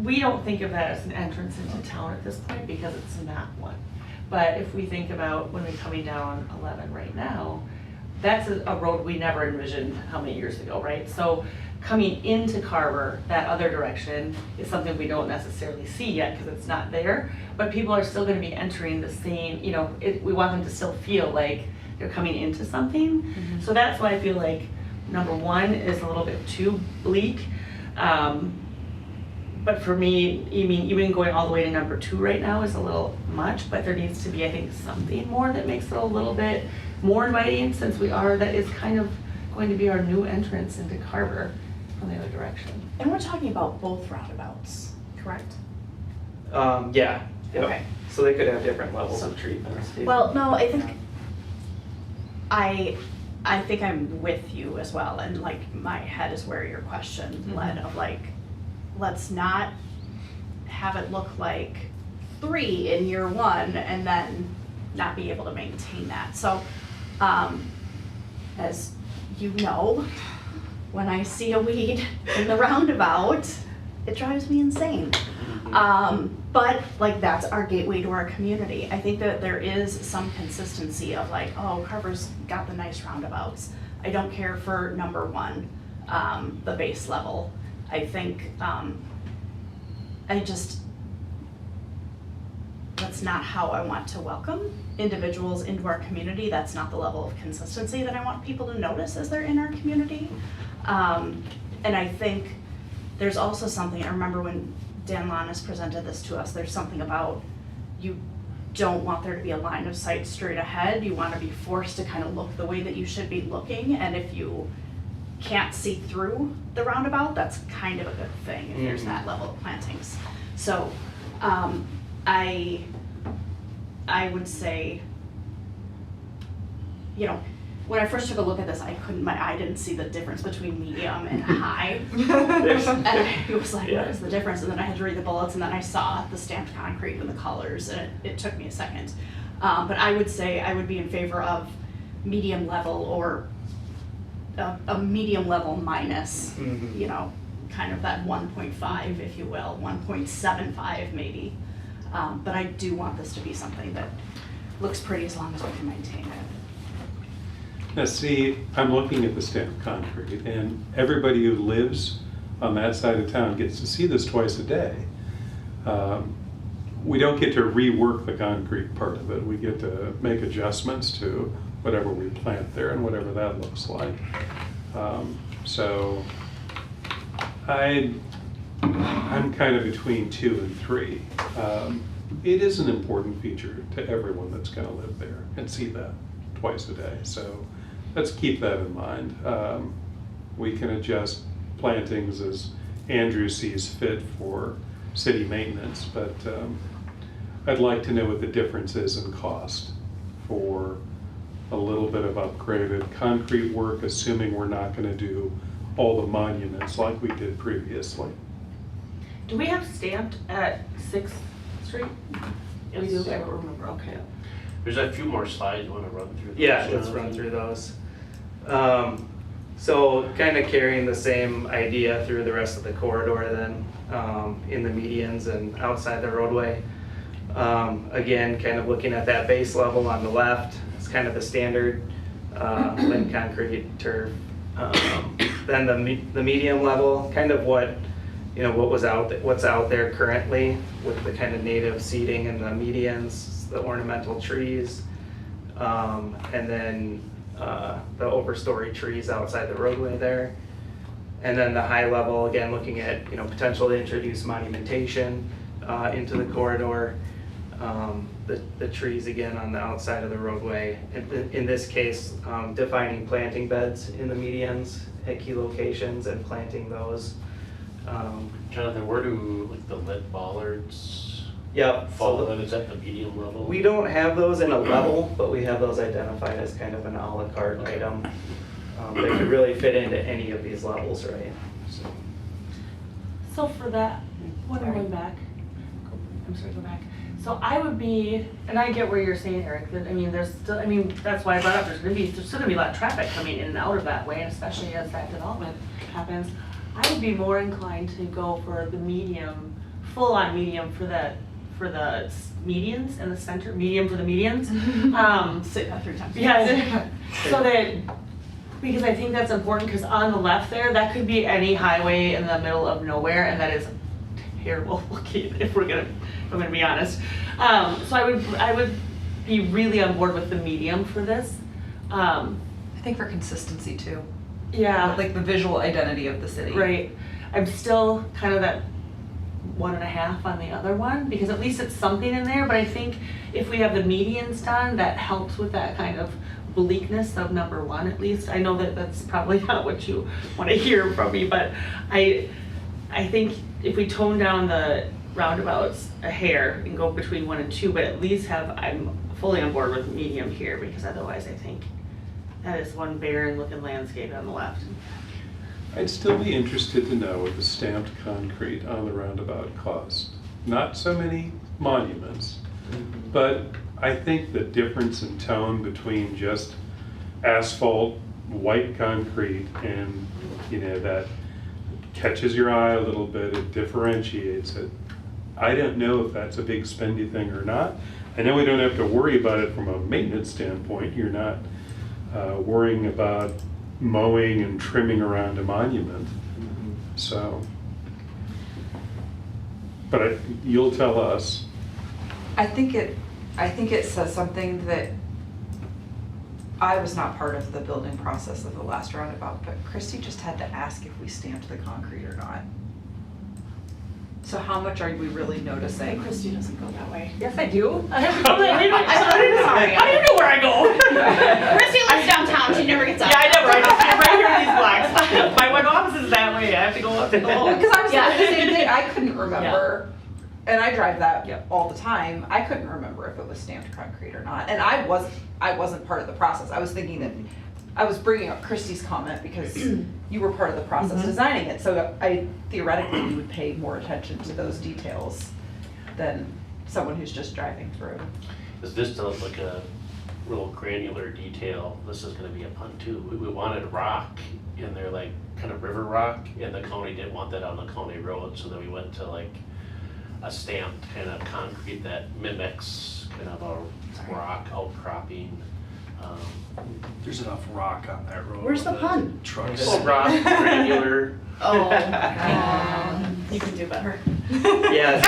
we don't think of that as an entrance into town at this point because it's not one. But if we think about when we're coming down 11 right now, that's a road we never envisioned how many years ago, right? So coming into Carver, that other direction is something we don't necessarily see yet because it's not there. But people are still going to be entering the same, you know, we want them to still feel like they're coming into something. Mm-hmm. So that's why I feel like number one is a little bit too bleak. But for me, even going all the way to number 2 right now is a little much, but there needs to be, I think, something more that makes it a little bit more inviting since that is kind of going to be our new entrance into Carver from the other direction. And we're talking about both roundabouts, correct? Yeah. Yep. Okay. So they could have different levels of treatments too. Well, no, I think I'm with you as well, and like my head is where your question led of like, let's not have it look like 3 in year 1 and then not be able to maintain that. So, as you know, when I see a weed in the roundabout, it drives me insane. But like that's our gateway to our community. I think that there is some consistency of like, oh, Carver's got the nice roundabouts. I don't care for number 1, the base level. I think, that's not how I want to welcome individuals into our community. That's not the level of consistency that I want people to notice as they're in our community. And I think there's also something, I remember when Dan Lannis presented this to us, there's something about you don't want there to be a line of sight straight ahead. You want to be forced to kind of look the way that you should be looking, and if you can't see through the roundabout, that's kind of a good thing if there's that level of plantings. So I would say, you know, when I first took a look at this, my eye didn't see the difference between medium and high. And I was like, what is the difference? And then I had to read the bullets, and then I saw the stamped concrete and the colors, and it took me a second. But I would say I would be in favor of medium level or a medium level minus, you know, kind of that 1.5, if you will, 1.75 maybe. But I do want this to be something that looks pretty as long as we can maintain it. Now see, I'm looking at the stamped concrete, and everybody who lives on that side of town gets to see this twice a day. We don't get to rework the concrete part of it. We get to make adjustments to whatever we plant there and whatever that looks like. So I'm kind of between 2 and 3. It is an important feature to everyone that's going to live there and see that twice a day. So let's keep that in mind. We can adjust plantings as Andrew sees fit for city maintenance, but I'd like to know what the difference is in cost for a little bit of upgraded concrete work, assuming we're not going to do all the monuments like we did previously. Do we have stamped at 6th Street? We do, I don't remember, okay. There's a few more slides you want to run through. Yeah, let's run through those. So kind of carrying the same idea through the rest of the corridor then, in the medians and outside the roadway. Again, kind of looking at that base level on the left, it's kind of the standard Lynn concrete turf. Then the medium level, kind of what you know, what's out there currently with the kind of native seating and the medians, the ornamental trees, and then the overstory trees outside the roadway there. And then the high level, again, looking at, you know, potential to introduce monumentation into the corridor. The trees again on the outside of the roadway. In this case, defining planting beds in the medians at key locations and planting those. Jonathan, where do like the lit bollards Yep. fall? So Is that the medium level? we don't have those in a level, but we have those identified as kind of an a la carte Okay. item. They could really fit into any of these levels, right? So for that, when I'm going back, I'm sorry, go back. So I would be, and I get where you're saying, Eric, that, I mean, there's still, I mean, that's why I brought up, there's still gonna be a lot of traffic coming in and out of that way, especially as that development happens. I would be more inclined to go for the medium, full-on medium for the medians in the center, medium for the medians. Say that 3 times. Yeah, so that, because I think that's important, because on the left there, that could be any highway in the middle of nowhere, and that is terrible looking, if I'm gonna be honest. So I would be really on board with the medium for this. I think for consistency too. Yeah, Like the visual identity of the city. right. I'm still kind of that 1.5 on the other one, because at least it's something in there, but I think if we have the medians done, that helps with that kind of bleakness of number 1 at least. I know that that's probably not what you want to hear from me, but I think if we tone down the roundabouts a hair and go between 1 and 2, but at least I'm fully on board with medium here, because otherwise I think that is one barren looking landscape on the left. I'd still be interested to know what the stamped concrete on the roundabout costs. Not so many monuments, but I think the difference in tone between just asphalt, white concrete, and, you know, that catches your eye a little bit, it differentiates it. I don't know if that's a big spendy thing or not. I know we don't have to worry about it from a maintenance standpoint. You're not worrying about mowing and trimming around a monument. So, but you'll tell us. I think it says something that I was not part of the building process of the last roundabout, but Christy just had to ask if we stamped the concrete or not. So how much are we really noticing? Christy doesn't go that way. Yes, I do. I have to go there. Sorry. How do you know where I go? Christy lives downtown, she never gets out. Yeah, I never. I just live right here in these blocks. My one office is that way. I have to go up to the hall. Because I was Yeah. the same thing, I couldn't remember, and I drive that Yep. all the time, I couldn't remember if it was stamped concrete or not, and I wasn't part of the process, I was thinking that, I was bringing up Christie's comment because you were part of the process designing it, so I theoretically you would pay more attention to those details than someone who's just driving through. Is this does like a real granular detail? This is gonna be a pun too. We wanted rock in there, like kind of river rock, and the county didn't want that on the county road, so then we went to like a stamped kind of concrete that mimics kind of a rock outcropping. There's enough rock on that road. Where's the with pun? Trucks. Well, rock, granular. Oh, you can do better. Yeah,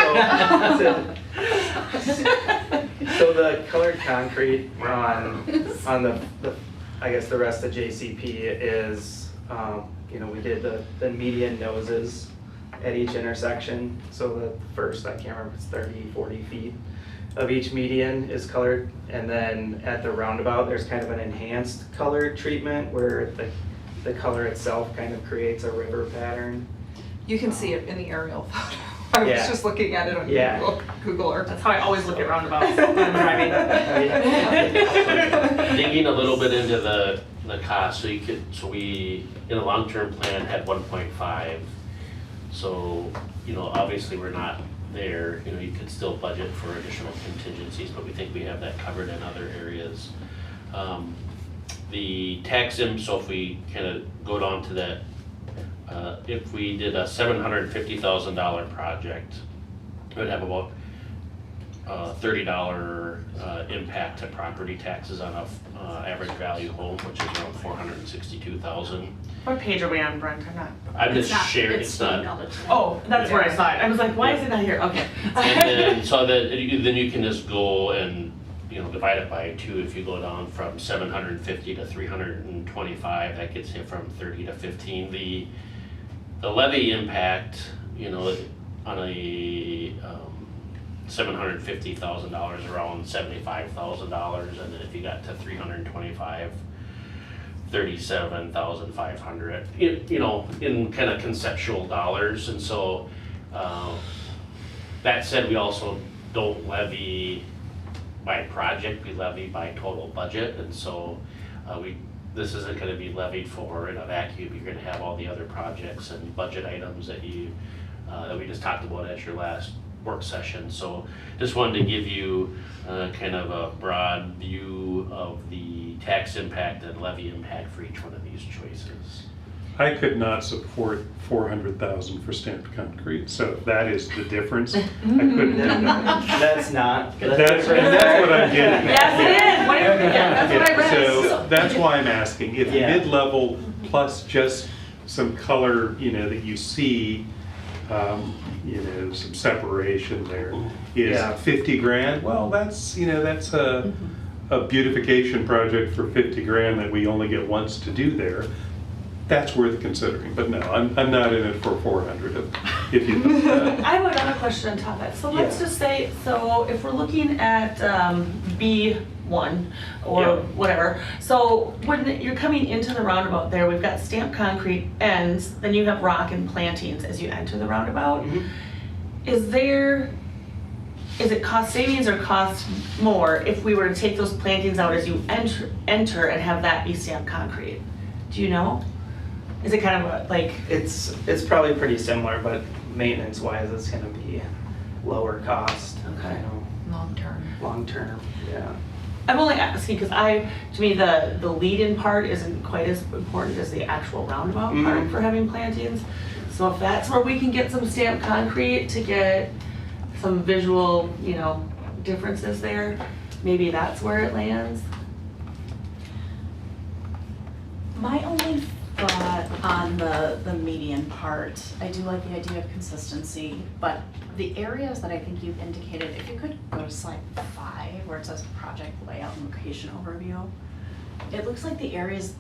so the colored concrete on the I guess the rest of JCP is, you know, we did the median noses at each intersection. So the first, I can't remember if it's 30, 40 feet of each median is colored. And then at the roundabout, there's kind of an enhanced color treatment where the color itself kind of creates a river pattern. You can see it in the aerial photo. I was Yeah. just looking at it on Yeah. Google Earth. That's how I always look at roundabouts when I'm driving. Digging a little bit into the cost, so we, in a long-term plan, had 1.5. So, you know, obviously we're not there, you know, you could still budget for additional contingencies, but we think we have that covered in other areas. The tax so if we kind of go down to that, if we did a $750,000 project, it would have about $30 impact to property taxes on a average value home, which is around 462,000. What page are we on, Brent? I'm not. I'm It's just not- sharing, it's it's not. emailed it to me. Oh, that's where I saw it. I was like, why is it not here? Okay. And then, so that, then you can just go and, divide it by 2. If you go down from 750 to 325, that gets you from 30 to 15. The levy impact, on a $750,000, around $75,000, and then if you got to 325, 37,500. In kind of conceptual dollars, and so that said, we also don't levy by project, we levy by total budget, and so this isn't going to be levied for in a vacuum. You're going to have all the other projects and budget items that that we just talked about at your last work session. So just wanted to give you kind of a broad view of the tax impact and levy impact for each one of these choices. I could not support 400,000 for stamped concrete, so if that is the difference, I couldn't do that. That's not. That's what I'm getting at. Yes, it is. What are you, yeah, that's what I read. So that's why I'm asking, if Yeah. mid-level plus just some color, that you see, some separation there is Yeah. 50 grand, well, that's a beautification project for 50 grand that we only get once to do there. That's worth considering, but no, I'm not in it for 400 if you think that. I have another question on top of that. So let's Yeah. just say, so if we're looking at B1 or Yeah. whatever, so when you're coming into the roundabout there, we've got stamped concrete ends, then you have rock and plantings as you enter the roundabout. Mhm. Is it cost savings or cost more if we were to take those plantings out as you enter and have that be stamped concrete? Do you know? Is it kind of like? It's probably pretty similar, but maintenance wise, it's gonna be lower cost. Okay. Long term. Long term, yeah. I'm only asking because to me, the lead-in part isn't quite as important as the actual roundabout part Mhm. for having plantings. So if that's where we can get some stamped concrete to get some visual, differences there, maybe that's where it lands. My only thought on the median part, I do like the idea of consistency, but the areas that I think you've indicated, if you could go to slide 5 where it says project layout and location overview, it looks like the areas,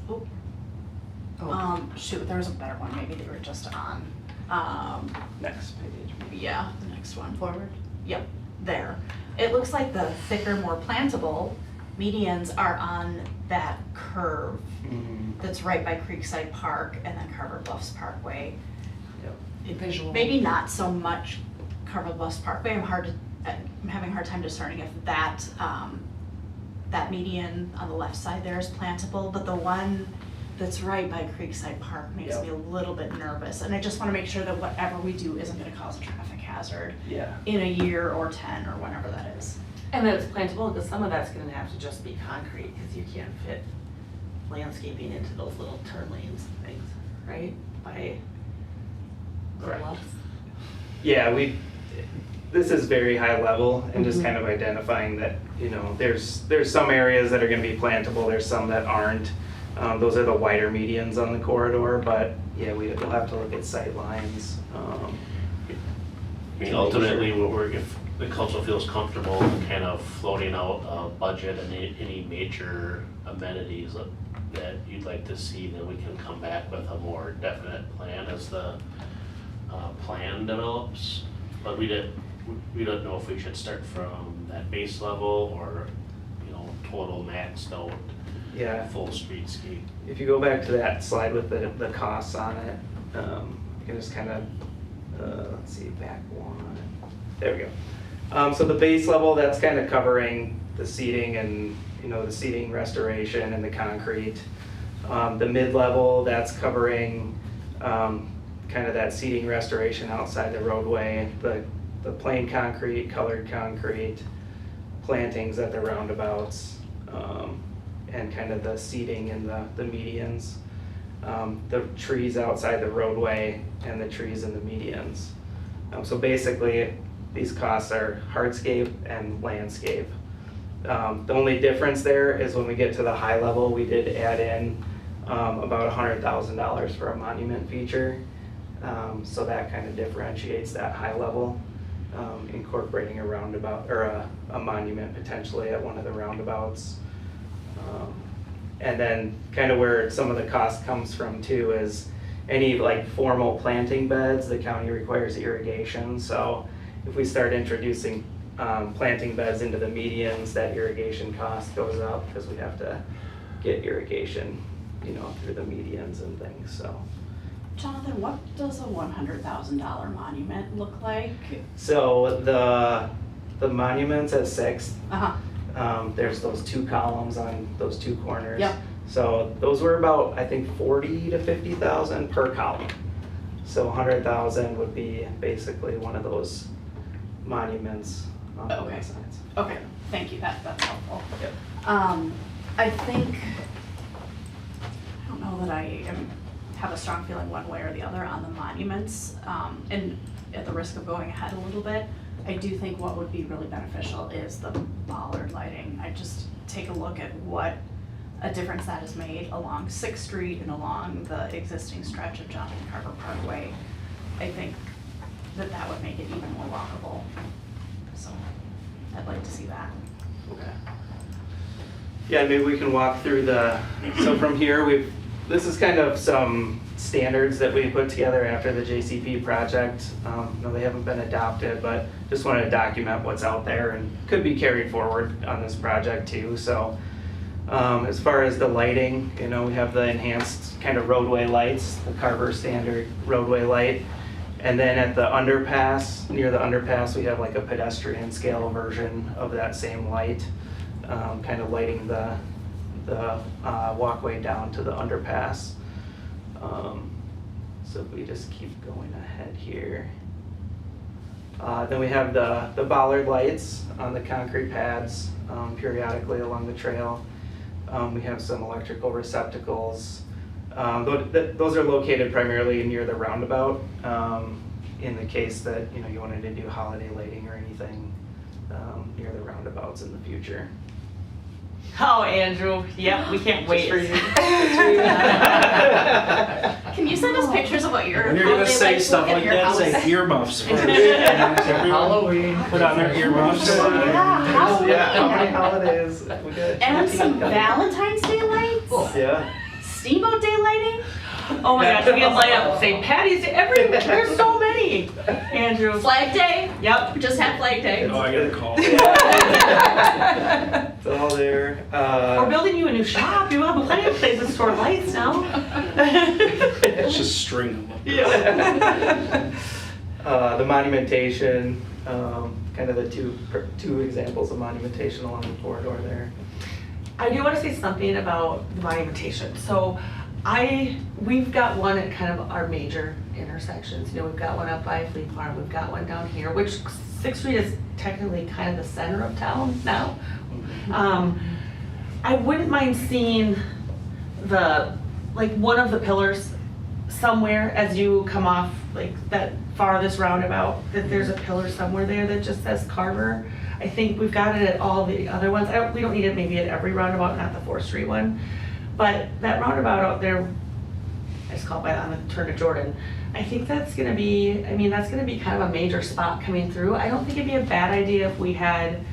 shoot, there was a better one maybe that we were just on. Next page. Yeah, the next one. Forward. Yep, there. It looks like the thicker, more plantable medians are on that curve Mhm. that's right by Creekside Park and then Carver Bluffs Parkway. Yep. Visual. Maybe not so much Carver Bluffs Parkway. I'm having a hard time discerning if that median on the left side there is plantable, but the one that's right by Creekside Park makes Yep. me a little bit nervous. And I just want to make sure that whatever we do isn't going to cause a traffic hazard Yeah. in a year or 10 or whenever that is. And then it's plantable because some of that's going to have to just be concrete because you can't fit landscaping into those little turn lanes and things, right? By the Correct. bluffs. Yeah, this is very high level and just Mhm. kind of identifying that, there's some areas that are gonna be plantable, there's some that aren't. Those are the wider medians on the corridor, but yeah, we'll have to look at sight lines. I mean, ultimately, if the council feels comfortable kind of floating out a budget and any major amenities that you'd like to see, then we can come back with a more definite plan as the plan develops. But we don't know if we should start from that base level or, total maxed out Yeah, full streetscape. if you go back to that slide with the costs on it, you can just kind of, let's see, back one. There we go. So the base level, that's kind of covering the seating and, the seating restoration and the concrete. The mid-level, that's covering kind of that seating restoration outside the roadway, the plain concrete, colored concrete, plantings at the roundabouts, and kind of the seating in the medians. The trees outside the roadway and the trees in the medians. So basically, these costs are hardscape and landscape. The only difference there is when we get to the high level, we did add in about $100,000 for a monument feature. So that kind of differentiates that high level, incorporating a roundabout or a monument potentially at one of the roundabouts. And then kind of where some of the cost comes from too is any like formal planting beds, the county requires irrigation. So if we start introducing planting beds into the medians, that irrigation cost goes up because we have to get irrigation, you know, through the medians and things, so. Jonathan, what does a $100,000 monument look like? So the monuments at Sixth, Uh-huh. there's those 2 columns on those 2 corners. Yep. So those were about, I think, 40 to 50,000 per column. So 100,000 would be basically one of those monuments on the Okay. sides. Okay, thank you, that's helpful. Yep. I think, I don't know that I have a strong feeling one way or the other on the monuments. And at the risk of going ahead a little bit, I do think what would be really beneficial is the bollard lighting. I just take a look at what a difference that has made along 6th Street and along the existing stretch of John and Carver Parkway. I think that would make it even more walkable. So I'd like to see that. Okay. Yeah, maybe we can walk through so from here, this is kind of some standards that we put together after the JCP project. No, they haven't been adopted, but just wanted to document what's out there and could be carried forward on this project too. So as far as the lighting, you know, we have the enhanced kind of roadway lights, the Carver standard roadway light. And then at the underpass, near the underpass, we have like a pedestrian scale version of that same light, kind of lighting the walkway down to the underpass. So if we just keep going ahead here. Then we have the bollard lights on the concrete pads periodically along the trail. We have some electrical receptacles. Those are located primarily near the roundabout in the case that you wanted to do holiday lighting or anything near the roundabouts in the future. Oh, Andrew, yep, we can't wait. for you. Can you send us pictures of what your When you're gonna holiday say lights stuff look like in your that, house? say earmuffs first. Halloween. Put on their earmuffs. Yeah, Halloween. Yeah, how many holidays? We got And some Valentine's Day lights? Yeah. Steamboat Day lighting? Oh my gosh, we can light up St. Patty's Day, there's so many. Andrew. Flag Day? Yep. We just had Flag Day. Oh, I got a call. It's all there. We're building you a new shop, you have plenty of places to store lights now. Let's just string them up. The monumentation, kind of the two examples of monumentation along the corridor there. I do want to say something about the monumentation. So we've got one at kind of our major intersections. We've got one up by Fleet Farm, we've got one down here, which 6th Street is technically kind of the center of town now. I wouldn't mind seeing one of the pillars somewhere as you come off like that farthest roundabout, that there's a pillar somewhere there that just says Carver. I think we've got it at all the other ones. We don't need it maybe at every roundabout, not the 4th Street one. But that roundabout out there, I just call it on the turn to Jordan. I think that's gonna be, that's gonna be kind of a major spot coming through. I don't think it'd be a bad idea if we had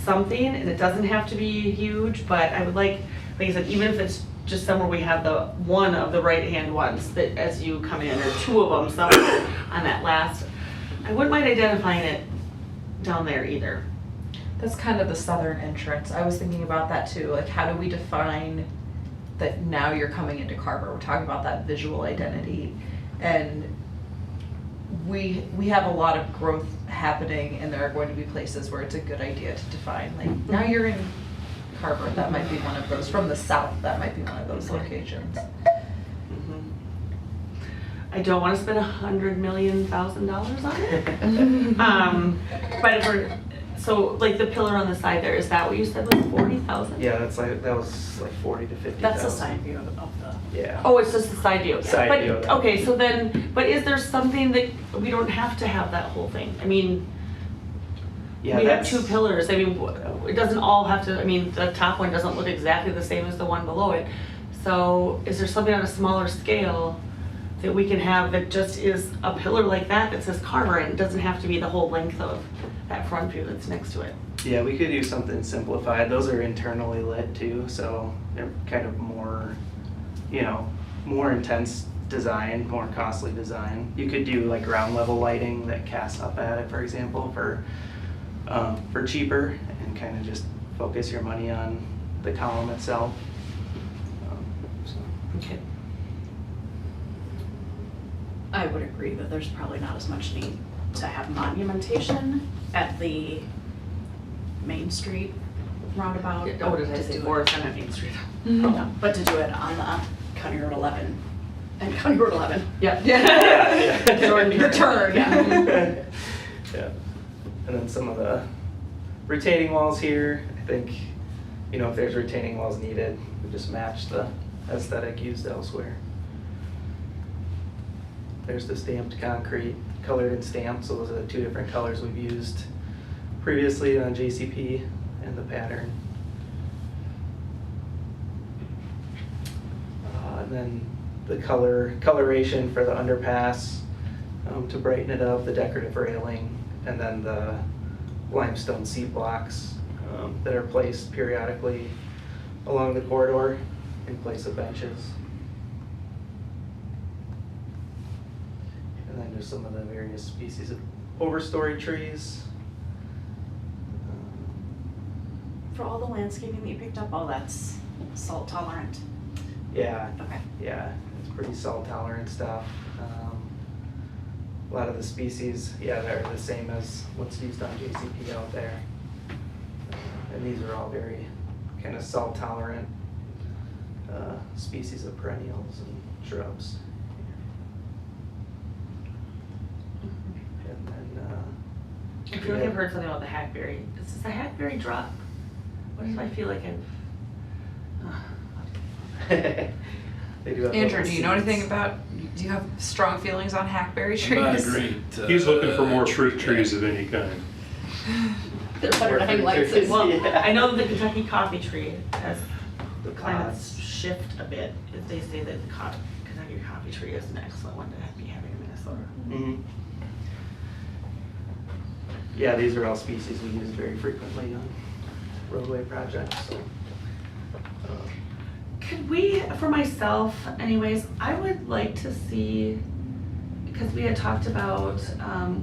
something, and it doesn't have to be huge, but I would like I said, even if it's just somewhere we have the one of the right-hand ones that as you come in, or 2 of them somewhere on that last. I wouldn't mind identifying it down there either. That's kind of the southern entrance. I was thinking about that too. Like, how do we define that now you're coming into Carver? We're talking about that visual identity. And we have a lot of growth happening, and there are going to be places where it's a good idea to define, like, now you're in Carver, that might be one of those. From the south, that might be one of those locations. I don't want to spend $100 million on it. But if we're, so like the pillar on the side there, is that what you said was 40,000? Yeah, that was like 40 to 50,000. That's the side view of the. Yeah. Oh, it's just the side view. Side view of that. Okay, so then, but is there something that, we don't have to have that whole thing? Yeah, we have that's- 2 pillars, I mean, it doesn't all have to, I mean, the top one doesn't look exactly the same as the one below it. So is there something on a smaller scale that we can have that just is a pillar like that says Carver, and it doesn't have to be the whole length of that front view that's next to it? Yeah, we could do something simplified. Those are internally lit too, so they're kind of more, more intense design, more costly design. You could do like ground level lighting that casts up at it, for example, for cheaper, and kind of just focus your money on the column itself. So. Okay. I would agree that there's probably not as much need to have monumentation at the Main Street roundabout. Oh, what did I to say, do it- Forest and Main Street? Yeah, but to do it on the County Road 11, and County Road 11. Yep. Yeah. Your turn. Yeah. Yeah. And then some of the retaining walls here, I think, if there's retaining walls needed, we just match the aesthetic used elsewhere. There's the stamped concrete, colored and stamped, so those are the 2 different colors we've used previously on JCP and the pattern. And then the coloration for the underpass to brighten it up, the decorative railing, and then the limestone seat blocks that are placed periodically along the corridor in place of benches. And then just some of the various species of overstory trees. For all the landscaping that you picked up, all that's salt tolerant. Yeah, Okay. yeah, it's pretty salt tolerant stuff. A lot of the species, they're the same as what's used on JCP out there. And these are all very kind of salt tolerant species of perennials and shrubs. And then, I feel like I've heard something about the hackberry. Is this a hackberry drop? What if I feel like they do have Andrew, little do you know seeds. anything about, do you have strong feelings on hackberry trees? Not a great. He's looking for more tree fruit trees of any kind. They're better Or to hang fruit lights trees. in. Well, Yeah. I know that the Kentucky coffee tree has the climates Pods. shift a bit. If they say that the Kentucky coffee tree is an excellent one to be having in Minnesota. Mhm. Yeah, these are all species we use very frequently on roadway projects, so. Could we, for myself anyways, I would like to see, because we had talked about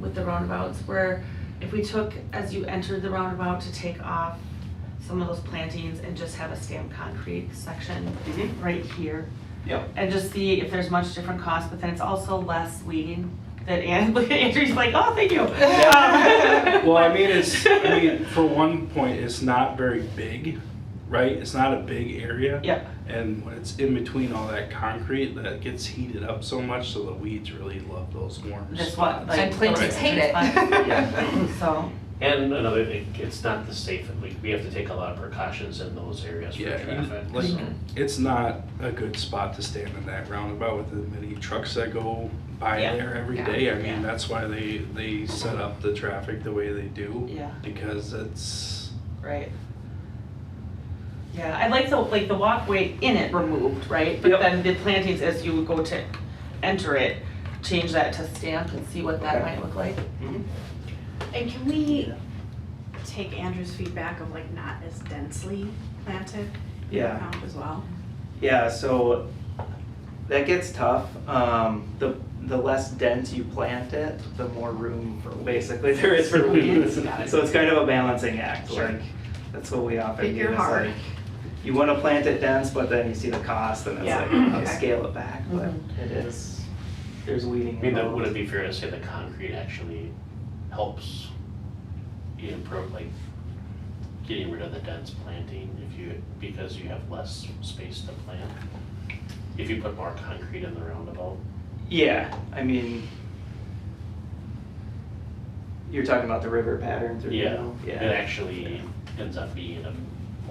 with the roundabouts, where if we took, as you entered the roundabout, to take off some of those plantings and just have a stamped concrete section Mhm. right here. Yep. And just see if there's much different cost, but then it's also less weeding. That Andrew's like, oh, thank you. Well, I mean, for one point, it's not very big, right? It's not a big area. Yep. And when it's in between all that concrete, that gets heated up so much, so the weeds really love those warm That's spots. what, like. And plantings hate it. Yeah. So, And another thing, it's not the safe, we have to take a lot of precautions in those areas for Yeah, traffic. like, so. it's not a good spot to stand in that roundabout with the many trucks that go by Yeah. there every Yeah. day. I mean, Yeah. that's why they set up the traffic the way they do. yeah, Because it's, right. Yeah, I like the walkway in it removed, right? But Yep. then the plantings, as you go to enter it, change that to stamped and see what that Okay. might look like. Mhm. And can we take Andrew's feedback of like not as densely planted into Yeah. account as well? Yeah, so that gets tough. The less dense you plant it, the more room for basically there is for the weeds. Got it. So it's kind of a balancing act. Sure. Like that's what we often Figure do. Is hard. like you want to plant it dense, but then you see the cost, and it's Yeah. like you Okay. scale it back. But Mhm. it is there's weeding. I mean, involved. would it be fair to say the concrete actually helps improve, like, getting rid of the dense planting because you have less space to plant? If you put more concrete in the roundabout? Yeah, I mean, you're talking about the river pattern through the Yeah, middle? it actually ends up being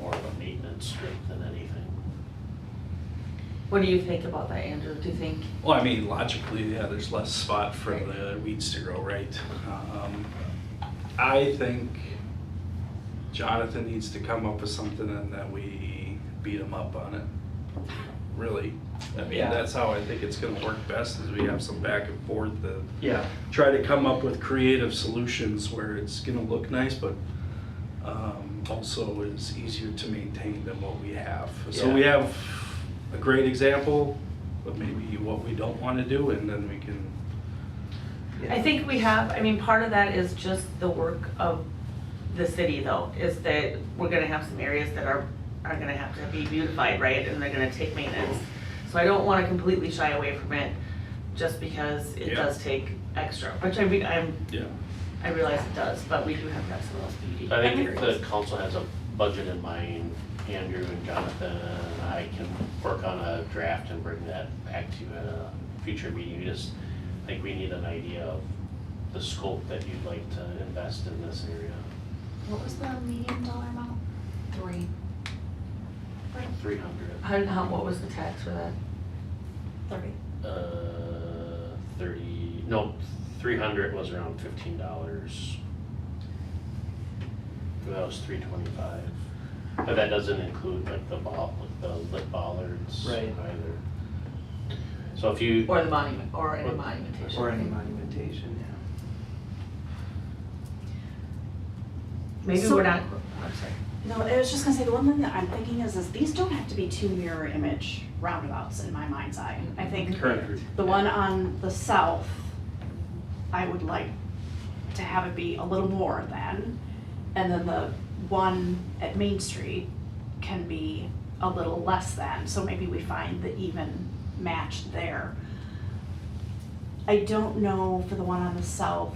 more of a maintenance strip than anything. What do you think about that, Andrew? Do you think? well, I mean, logically, yeah, there's less spot for the weeds to grow, right? I think Jonathan needs to come up with something and that we beat him up on it. Really. I mean, Yeah. that's how I think it's gonna work best, is we have some back and forth to Yeah. try to come up with creative solutions where it's gonna look nice, but also is easier to maintain than what we have. So Yeah. we have a great example of maybe what we don't wanna do, and then we can, I think we have, I mean, part of that is just the work of the city though, is that we're gonna have some areas that are gonna have to be beautified, right? And they're gonna take maintenance. So I don't wanna completely shy away from it, just because it Yeah. does take extra, which I mean, yeah. I realize it does, but we do have to have some of those beauty. I think if areas. the council has a budget in mind, Andrew and Jonathan and I can work on a draft and bring that back to you at a future meeting. I think we need an idea of the scope that you'd like to invest in this area. What was the median dollar amount? 3. 300. What was the tax for that? 30. 30, no, 300 was around $15. That was 325. But that doesn't include like the lit bollards Right. either. So if you, Or the monument, or any monumentation. Or any monumentation, yeah. Maybe So- we're not, I'm sorry. No, I was just gonna say, the one thing that I'm thinking is these don't have to be two mirror image roundabouts in my mind's eye. I think Correct. the one on the south, I would like to have it be a little more than, and then the one at Main Street can be a little less than, so maybe we find the even match there. I don't know for the one on the south,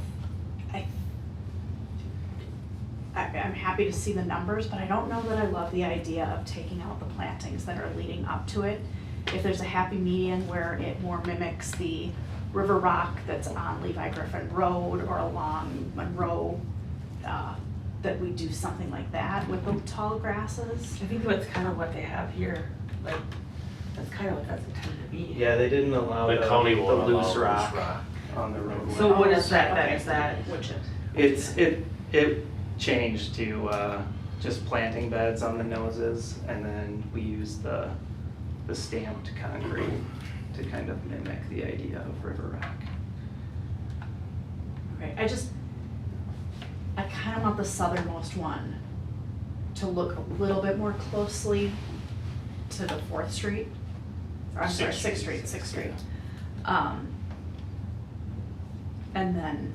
I'm happy to see the numbers, but I don't know that I love the idea of taking out the plantings that are leading up to it. If there's a happy median where it more mimics the river rock that's on Levi Griffin Road or along Monroe, that we do something like that with the tall grasses. I think that's kind of what they have here, like, that's kind of what that's intended to be. Yeah, they didn't allow The the county won't allow loose loose rock rock. on the roadway. So what is Oh, that then? okay. Is that, Which is? It changed to just planting beds on the noses, and then we used the stamped concrete to kind of mimic the idea of river rock. Okay, I kind of want the southernmost one to look a little bit more closely to the 4th Street. Or I'm sorry, Sixth 6th Street. And then,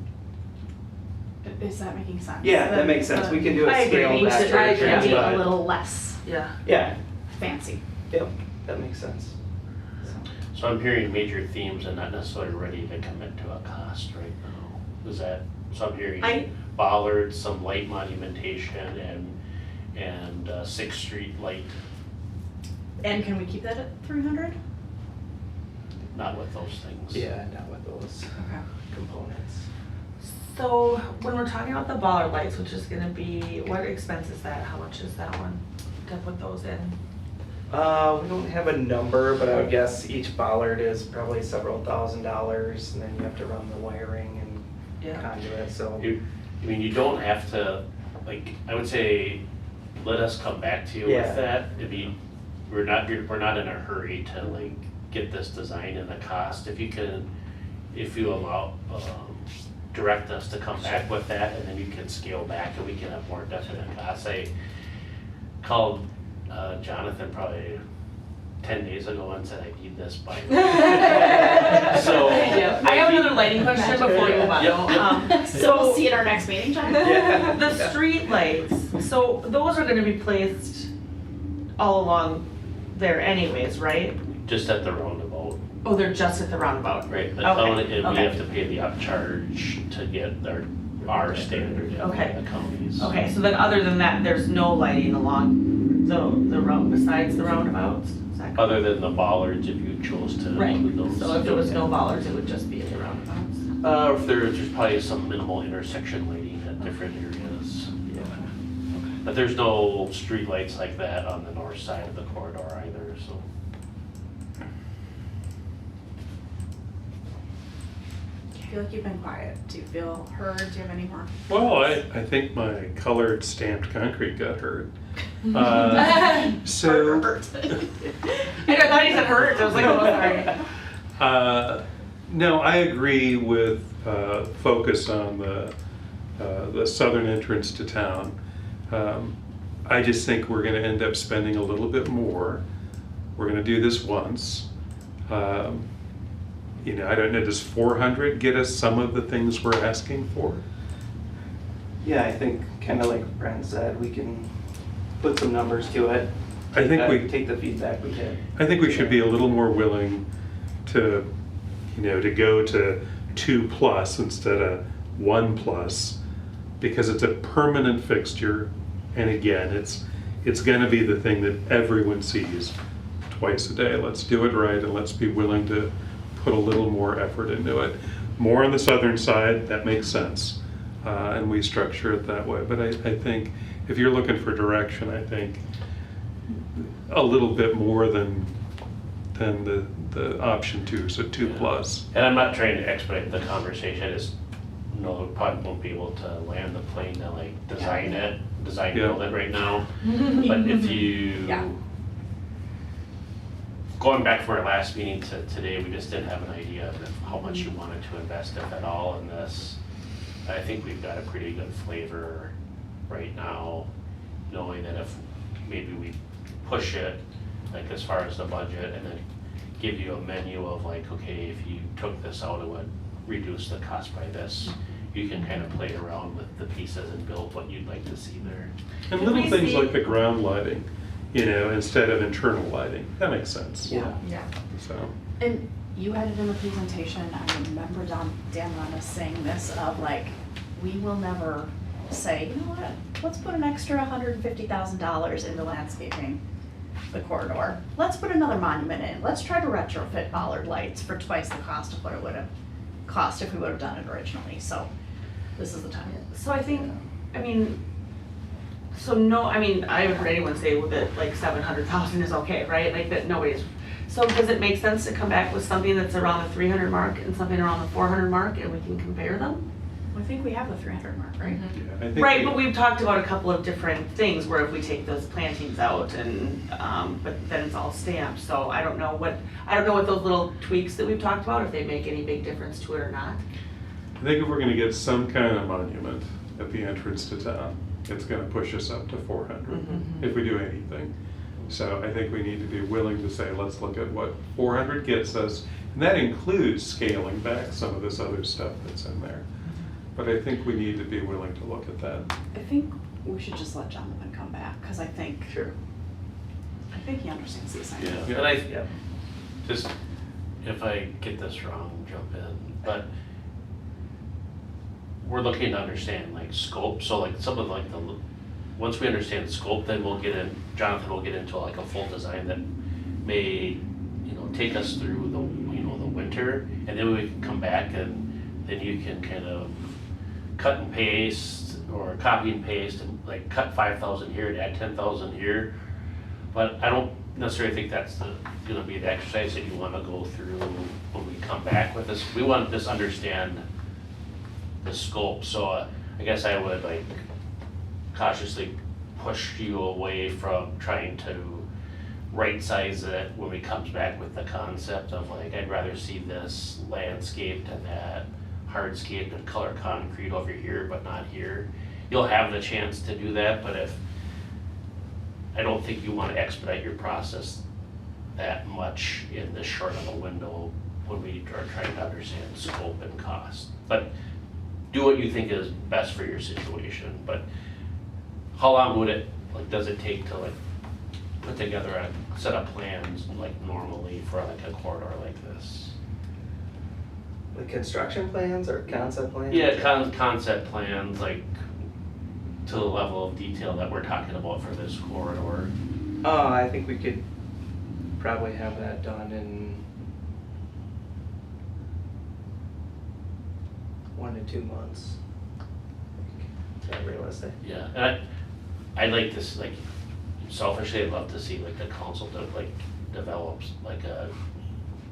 is that making sense? Yeah, that makes sense. We can do I a agree. scale We back should try to version, get Maybe a but little less yeah. yeah, fancy. yep, that makes sense. so I'm hearing major themes and not necessarily ready to commit to a cost right now. Is that, so I'm hearing bollards, some light monumentation and 6th Street light, And can we keep that at 300? not with those things. Yeah, not with those Okay. components. So when we're talking about the bollard lights, which is gonna be, what expense is that? How much is that one to put those in? We don't have a number, but I would guess each bollard is probably several $1,000s, and then you have to run the wiring and Yeah. conduit, so. I mean, you don't have to, like, I would say, let us come back to you Yeah. with that. I mean, we're not in a hurry to like get this design and the cost. If you allow, direct us to come back with that, and then you can scale back and we can have more definite costs. I called Jonathan probably 10 days ago and said, I need this by. So. Yeah. I have another lighting question before you move on. So we'll see at our next meeting, John? Yeah. The street lights, so those are gonna be placed all along there anyways, right? Just at the roundabout, Oh, they're just at the roundabout. right? The Okay, county, and we okay. have to pay the upcharge to get our standard in Okay. the counties. Okay, so then other than that, there's no lighting along the road besides the roundabouts? Is that correct? Other than the bollards, if you chose to Right, include those. so if there was no bollards, it would just be at the roundabouts? If there's probably some minimal intersection lighting at different areas, yeah. But there's no street lights like that on the north side of the corridor either, so. feel like you've been quiet. Do you feel heard? Do you have any more? Well, I think my colored stamped concrete got hurt. So, Hurt. I thought he said hurt, I was like, oh, sorry. no, I agree with focus on the southern entrance to town. I just think we're gonna end up spending a little bit more. We're gonna do this once. You know, I don't know, does 400 get us some of the things we're asking for? Yeah, I think kind of like Brent said, we can put some numbers to it. I think we Take the feedback we get. I think we should be a little more willing to, you know, to go to 2+ instead of 1+, because it's a permanent fixture, and again, it's gonna be the thing that everyone sees twice a day. Let's do it right, and let's be willing to put a little more effort into it. More on the southern side, that makes sense, and we structure it that way. But I think if you're looking for direction, I think a little bit more than the option 2, so 2+. And I'm not trying to expedite the conversation, I just know we probably won't be able to land the plane to like design build it right now. But if you, Yeah. going back from our last meeting to today, we just didn't have an idea of how much you wanted to invest, if at all, in this. I think we've got a pretty good flavor right now, knowing that if maybe we push it, like as far as the budget, and then give you a menu of like, okay, if you took this out, it would reduce the cost by this. You can kind of play around with the pieces and build what you'd like to see there. And Can little we things see- like the ground lighting, you know, instead of internal lighting, that makes sense. Yeah. Yeah. So, And you had it in the presentation, I remember Dan Rana saying this of like, we will never say, you know what, let's put an extra $150,000 into landscaping the corridor. Let's put another monument in. Let's try to retrofit bollard lights for twice the cost of what it would have cost if we would have done it originally. So this is the time. So I think, I mean, so no, I mean, I haven't heard anyone say that like 700,000 is okay, right? Like that nobody's, so does it make sense to come back with something that's around the 300 mark and something around the 400 mark and we can compare them? I think we have the 300 mark, right? yeah, I think. Right, but we've talked about a couple of different things where if we take those plantings out and, but then it's all stamped, so I don't know what those little tweaks that we've talked about, if they make any big difference to it or not. I think if we're gonna get some kind of monument at the entrance to town, it's gonna push us up to 400, if we do anything. So I think we need to be willing to say, let's look at what 400 gets us, and that includes scaling back some of this other stuff that's in there. But I think we need to be willing to look at that. I think we should just let Jonathan come back, because I think Sure. he understands the assignment. Yeah, and I, just, if I get this wrong, jump in, but we're looking to understand like scope, so like some of like the, once we understand the scope, then we'll get in, Jonathan will get into like a full design that may, you know, take us through the, you know, the winter, and then we can come back and then you can kind of cut and paste or copy and paste and like cut 5,000 here and add 10,000 here. But I don't necessarily think that's gonna be the exercise that you wanna go through when we come back with this. We want to just understand the scope, so I guess I would like cautiously push you away from trying to right size it when we comes back with the concept of like, I'd rather see this landscaped and that hardscaped and color concrete over here, but not here. You'll have the chance to do that, but if, I don't think you want to expedite your process that much in this short of a window when we are trying to understand scope and cost. But do what you think is best for your situation. But how long would it, like, does it take to like put together a set of plans like normally for like a corridor like this? Like construction plans or concept plans? Yeah, concept plans, like to the level of detail that we're talking about for this corridor. Oh, I think we could probably have that done in 1 to 2 months. Is that realistic? Yeah, and I'd like to, like, selfishly, I'd love to see like the council like develops like a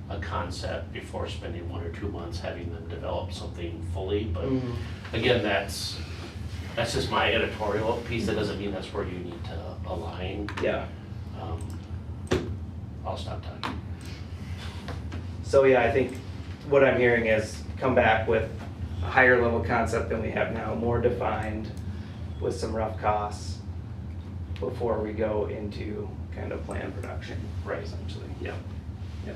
a concept before spending 1 or 2 months having them develop something fully, but again, that's just my editorial piece. That doesn't mean that's where you need to align. Yeah. I'll stop talking. So yeah, I think what I'm hearing is come back with a higher level concept than we have now, more defined with some rough costs before we go into kind of plan production. Right. Essentially, yeah. Yep.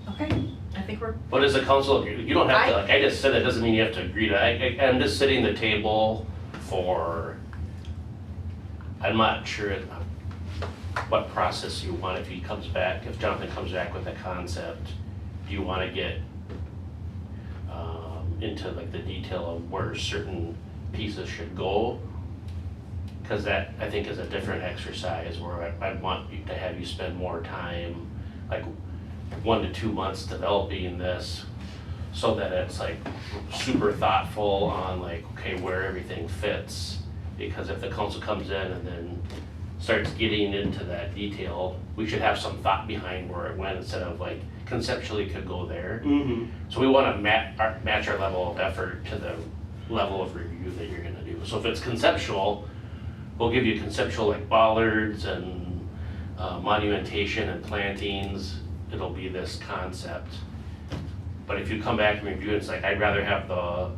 Okay, I think we're, But as a council, you don't have to, like I just said, it doesn't mean you have to agree to, I'm just setting the table for, I'm not sure what process you want if he comes back, if Jonathan comes back with a concept. Do you want to get into like the detail of where certain pieces should go? Because that, I think, is a different exercise where I want you to have you spend more time, like 1 to 2 months developing this, so that it's like super thoughtful on like, okay, where everything fits. Because if the council comes in and then starts getting into that detail, we should have some thought behind where it went instead of like conceptually could go there. So we want to match our level of effort to the level of review that you're going to do. So if it's conceptual, we'll give you conceptual like bollards and monumentation and plantings. It'll be this concept. But if you come back and review it, it's like, I'd rather have the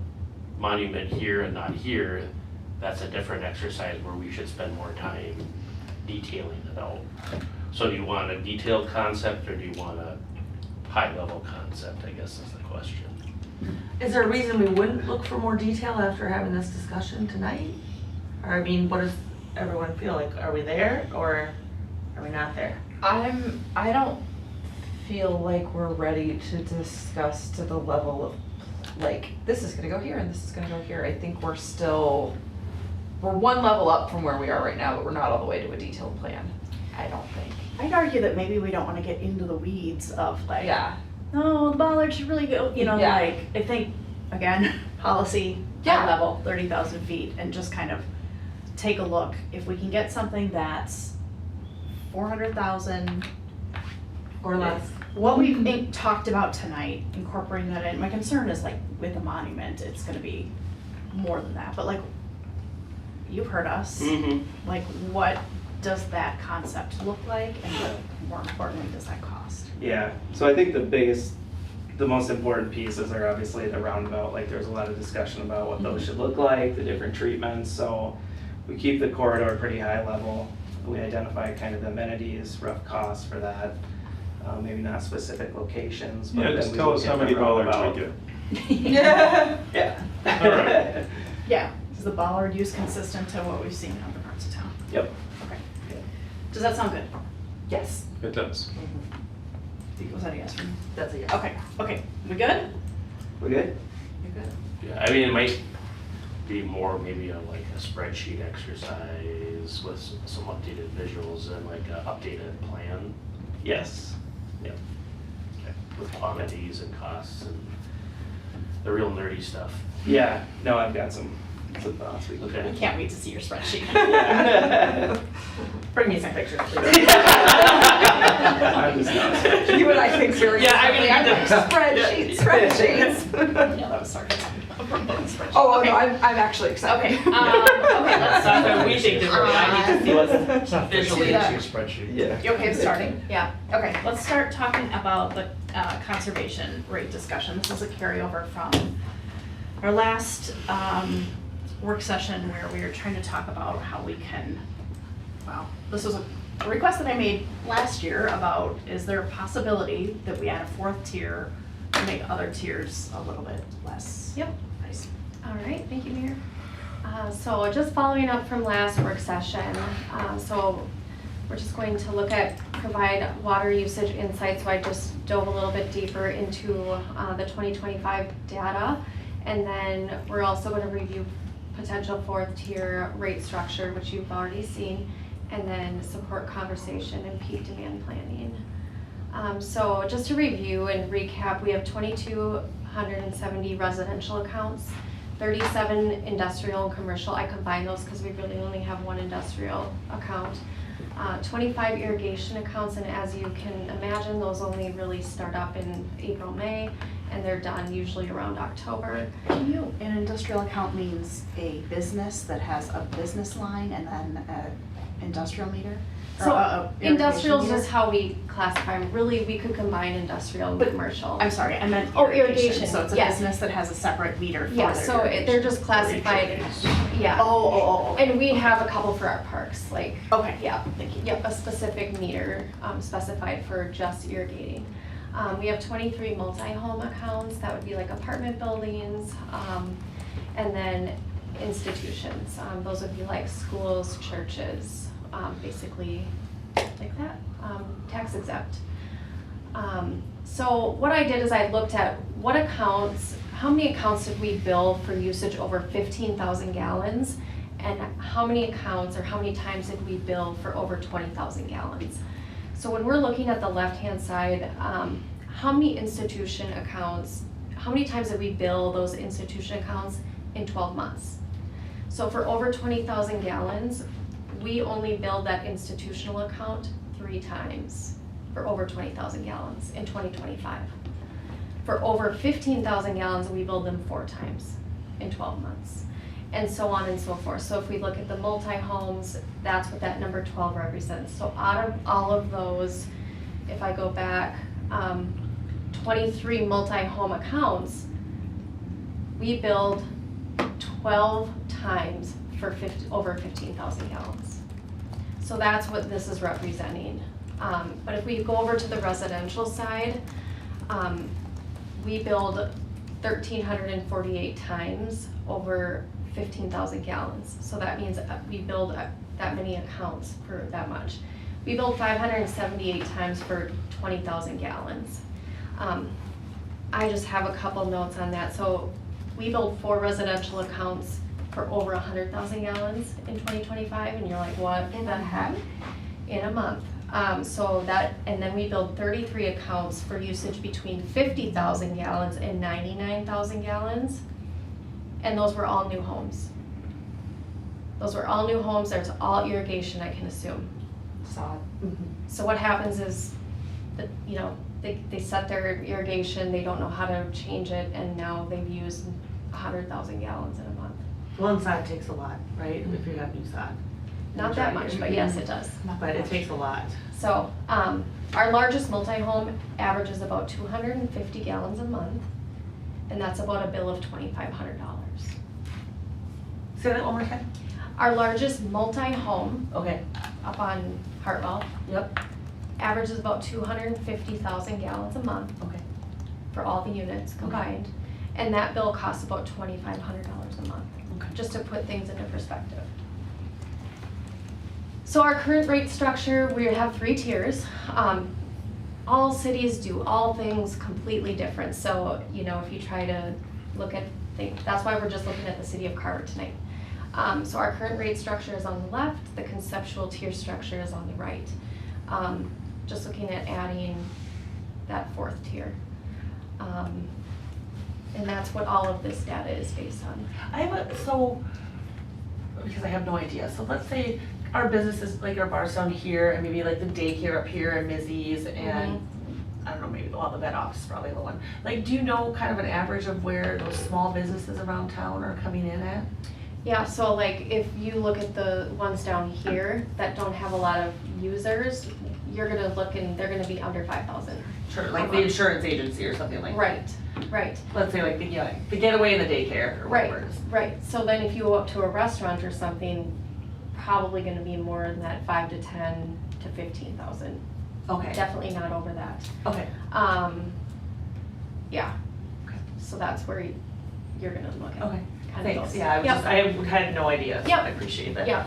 monument here and not here, that's a different exercise where we should spend more time detailing it out. So do you want a detailed concept or do you want a high-level concept, I guess is the question. Is there a reason we wouldn't look for more detail after having this discussion tonight? Or I mean, what does everyone feel like? Are we there or are we not there? I don't feel like we're ready to discuss to the level of, like, this is gonna go here and this is gonna go here. I think we're one level up from where we are right now, but we're not all the way to a detailed plan, I don't think. I'd argue that maybe we don't want to get into the weeds of like, Yeah. no, the bollard should really go, you know, Yeah. like, I think, again, policy, Yeah. high level, 30,000 feet, and just kind of take a look. If we can get something that's 400,000 Or less? what we've talked about tonight, incorporating that in, my concern is like with a monument, it's gonna be more than that, but like, you've heard us, like, what does that concept look like, and what, more importantly, does that cost? Yeah, so I think the most important pieces are obviously the roundabout, like there's a lot of discussion about what those should look like, the different treatments, so we keep the corridor pretty high level. We identify kind of the amenities, rough costs for that, maybe not specific locations, but Yeah, then just we tell look us at how the many bollards roundabout. we get. Yeah. All right. Yeah, is the bollard use consistent to what we've seen in other parts of town? Yep. Okay. Does that sound good? Yes. It does. Was that a yes from you? That's a yes. Okay, we good? We good? You're good. Yeah, I mean, it might be more maybe like a spreadsheet exercise with some updated visuals and like an updated plan. Yes. Yep. Okay. With quantities and costs and the real nerdy stuff. Yeah, no, I've got some thoughts we can. Okay. I can't wait to see your spreadsheet. Yeah. Bring me some pictures, please. I'm just not. You and I think very Yeah, I mean, differently. I'm like, spreadsheets. Yeah, that was sarcasm. Oh, Okay. no, I'm actually excited. Okay, okay, let's That's start. what we think differently. I need to see what's It's not visually. Yeah. spreadsheet. Yeah. You okay with starting? Yeah, okay, let's start talking about the conservation rate discussion. This is a carryover from our last work session where we were trying to talk about how we can, well, this was a request that I made last year about, is there a possibility that we add a 4th tier to make other tiers a little bit less? Yep. Nice. All right, thank you, Mayor. So just following up from last work session, so we're just going to look at provide water usage insights. So I just dove a little bit deeper into the 2025 data, and then we're also going to review potential 4th tier rate structure, which you've already seen, and then support conversation and peak demand planning. So just to review and recap, we have 2,270 residential accounts, 37 industrial and commercial. I combine those because we really only have one industrial account. 25 irrigation accounts, and as you can imagine, those only really start up in April, May, and they're done usually around October. An industrial account means a business that has a business line and then an industrial meter? Or So a irrigation industrial is meter? just how we classify them. Really, we could combine industrial and But- commercial. I'm sorry, I meant Oh, irrigation. irrigation, So it's a yes. business that has a separate meter for Yeah, their so they're just classified, yeah. Oh. And we have a couple for our parks, like, Okay. yeah, Thank you. yep, a specific meter specified for just irrigating. We have 23 multi-home accounts, that would be like apartment buildings, and then institutions. Those would be like schools, churches, basically like that, tax exempt. So what I did is I looked at what accounts, how many accounts did we bill for usage over 15,000 gallons? And how many accounts or how many times did we bill for over 20,000 gallons? So when we're looking at the left-hand side, how many institution accounts, how many times did we bill those institution accounts in 12 months? So for over 20,000 gallons, we only billed that institutional account 3 times for over 20,000 gallons in 2025. For over 15,000 gallons, we billed them 4 times in 12 months, and so on and so forth. So if we look at the multi-homes, that's what that number 12 represents. So out of all of those, if I go back, 23 multi-home accounts, we billed 12 times for over 15,000 gallons. So that's what this is representing. But if we go over to the residential side, we billed 1,348 times over 15,000 gallons. So that means we billed that many accounts for that much. We billed 578 times for 20,000 gallons. I just have a couple notes on that. So we billed 4 residential accounts for over 100,000 gallons in 2025, and you're like, what the heck? In a month. So that, and then we billed 33 accounts for usage between 50,000 gallons and 99,000 gallons. And those were all new homes. Those were all new homes, there's all irrigation, I can assume. So what happens is, that, you know, they set their irrigation, they don't know how to change it, and now they've used 100,000 gallons in a month. Well, and sod takes a lot, right, if you have new sod. Not that much, but yes, it does. But it takes a lot. So, our largest multi-home averages about 250 gallons a month, and that's about a bill of $2,500. Say that one more time? Our largest multi-home Okay, up on Hartwell yep, averages about 250,000 gallons a month okay. for all the units combined, and that bill costs about $2,500 a month, Okay. just to put things into perspective. So our current rate structure, we have 3 tiers. All cities do all things completely different. So, you know, if you try to look at things, that's why we're just looking at the city of Carver tonight. So our current rate structure is on the left, the conceptual tier structure is on the right. Just looking at adding that 4th tier. And that's what all of this data is based on. Because I have no idea, so let's say our businesses, like our bars down here, and maybe like the daycare up here, and Mizzy's, and I don't know, maybe the vet office is probably the one. Like, do you know kind of an average of where those small businesses around town are coming in at? Yeah, so like if you look at the ones down here that don't have a lot of users, you're gonna look and they're gonna be under 5,000. Sure, like the insurance agency or something like that. Right. Let's say like the getaway and the daycare or whatever it is. Right. So then if you go up to a restaurant or something, probably gonna be more than that 5 to 10 to 15,000. Okay, Definitely not over that. okay, Yeah. So that's where you're gonna look at. okay. Kind of Thanks, those. yeah, Yep. I had no idea, so Yep. I appreciate that. Yeah.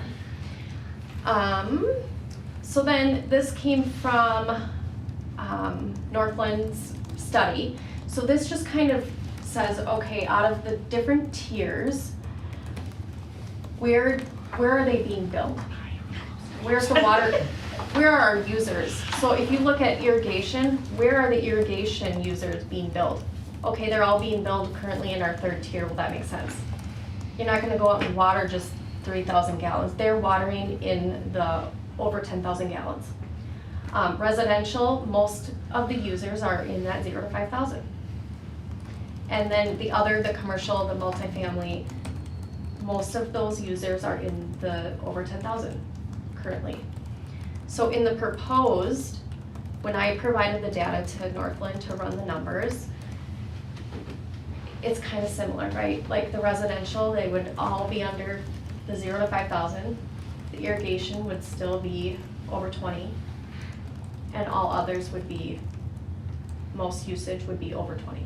So then this came from Northland's study. So this just kind of says, okay, out of the different tiers, where are they being billed? Where's the water, where are our users? So if you look at irrigation, where are the irrigation users being billed? Okay, they're all being billed currently in our 3rd tier, well, that makes sense. You're not gonna go out and water just 3,000 gallons. They're watering in the over 10,000 gallons. Residential, most of the users are in that 0 to 5,000. And then the commercial, the multifamily, most of those users are in the over 10,000 currently. So in the proposed, when I provided the data to Northland to run the numbers, it's kind of similar, right? Like the residential, they would all be under the 0 to 5,000. The irrigation would still be over 20. And all others would be, most usage would be over 20.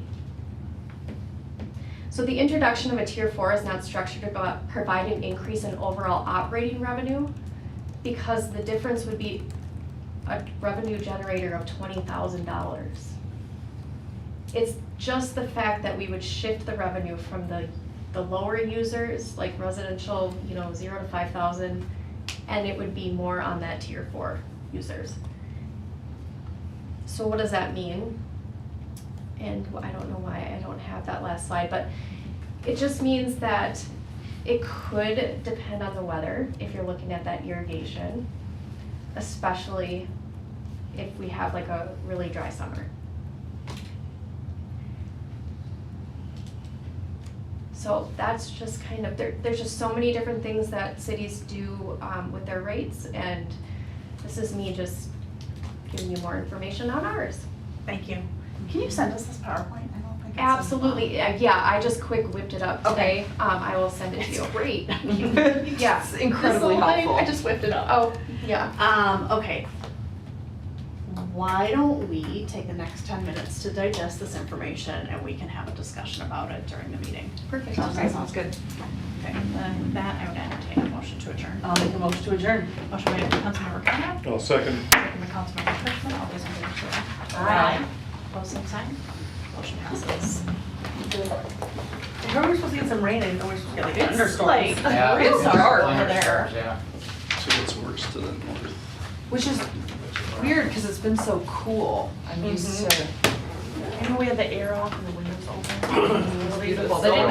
So the introduction of a tier 4 is not structured to provide an increase in overall operating revenue, because the difference would be a revenue generator of $20,000. It's just the fact that we would shift the revenue from the lower users, like residential, 0 to 5,000, and it would be more on that tier 4 users. So what does that mean? And I don't know why I don't have that last slide, but it just means that it could depend on the weather if you're looking at that irrigation, especially if we have like a really dry summer. So that's just kind of, there's just so many different things that cities do with their rates, and this is me just giving you more information on ours. Thank you. Can you send us this PowerPoint? I don't think it's Absolutely, yeah, I just quick whipped it up today. I will send it to you. Great. Yeah, It's incredibly helpful. I just whipped it up. oh, yeah. Okay. Why don't we take the next 10 minutes to digest this information and we can have a discussion about it during the meeting? Perfect. Sounds good. Okay, then with that, I would entertain a motion to adjourn. I'll make a motion to adjourn. Motion made by Councilmember Conrad, I'll second. second by Councilmember Chrisman. All those in favor say Aye. Opposed, same sign. Motion passes. I heard we're supposed to get some rain, I know we're supposed to get like It's thunderstorms. like- Yeah, Real it's dark thunderstorms, over there. Yeah. So it's worse to the north. Which is weird because it's been so cool. I'm used to. I know we had the air off and the windows open. It's beautiful. So- They didn't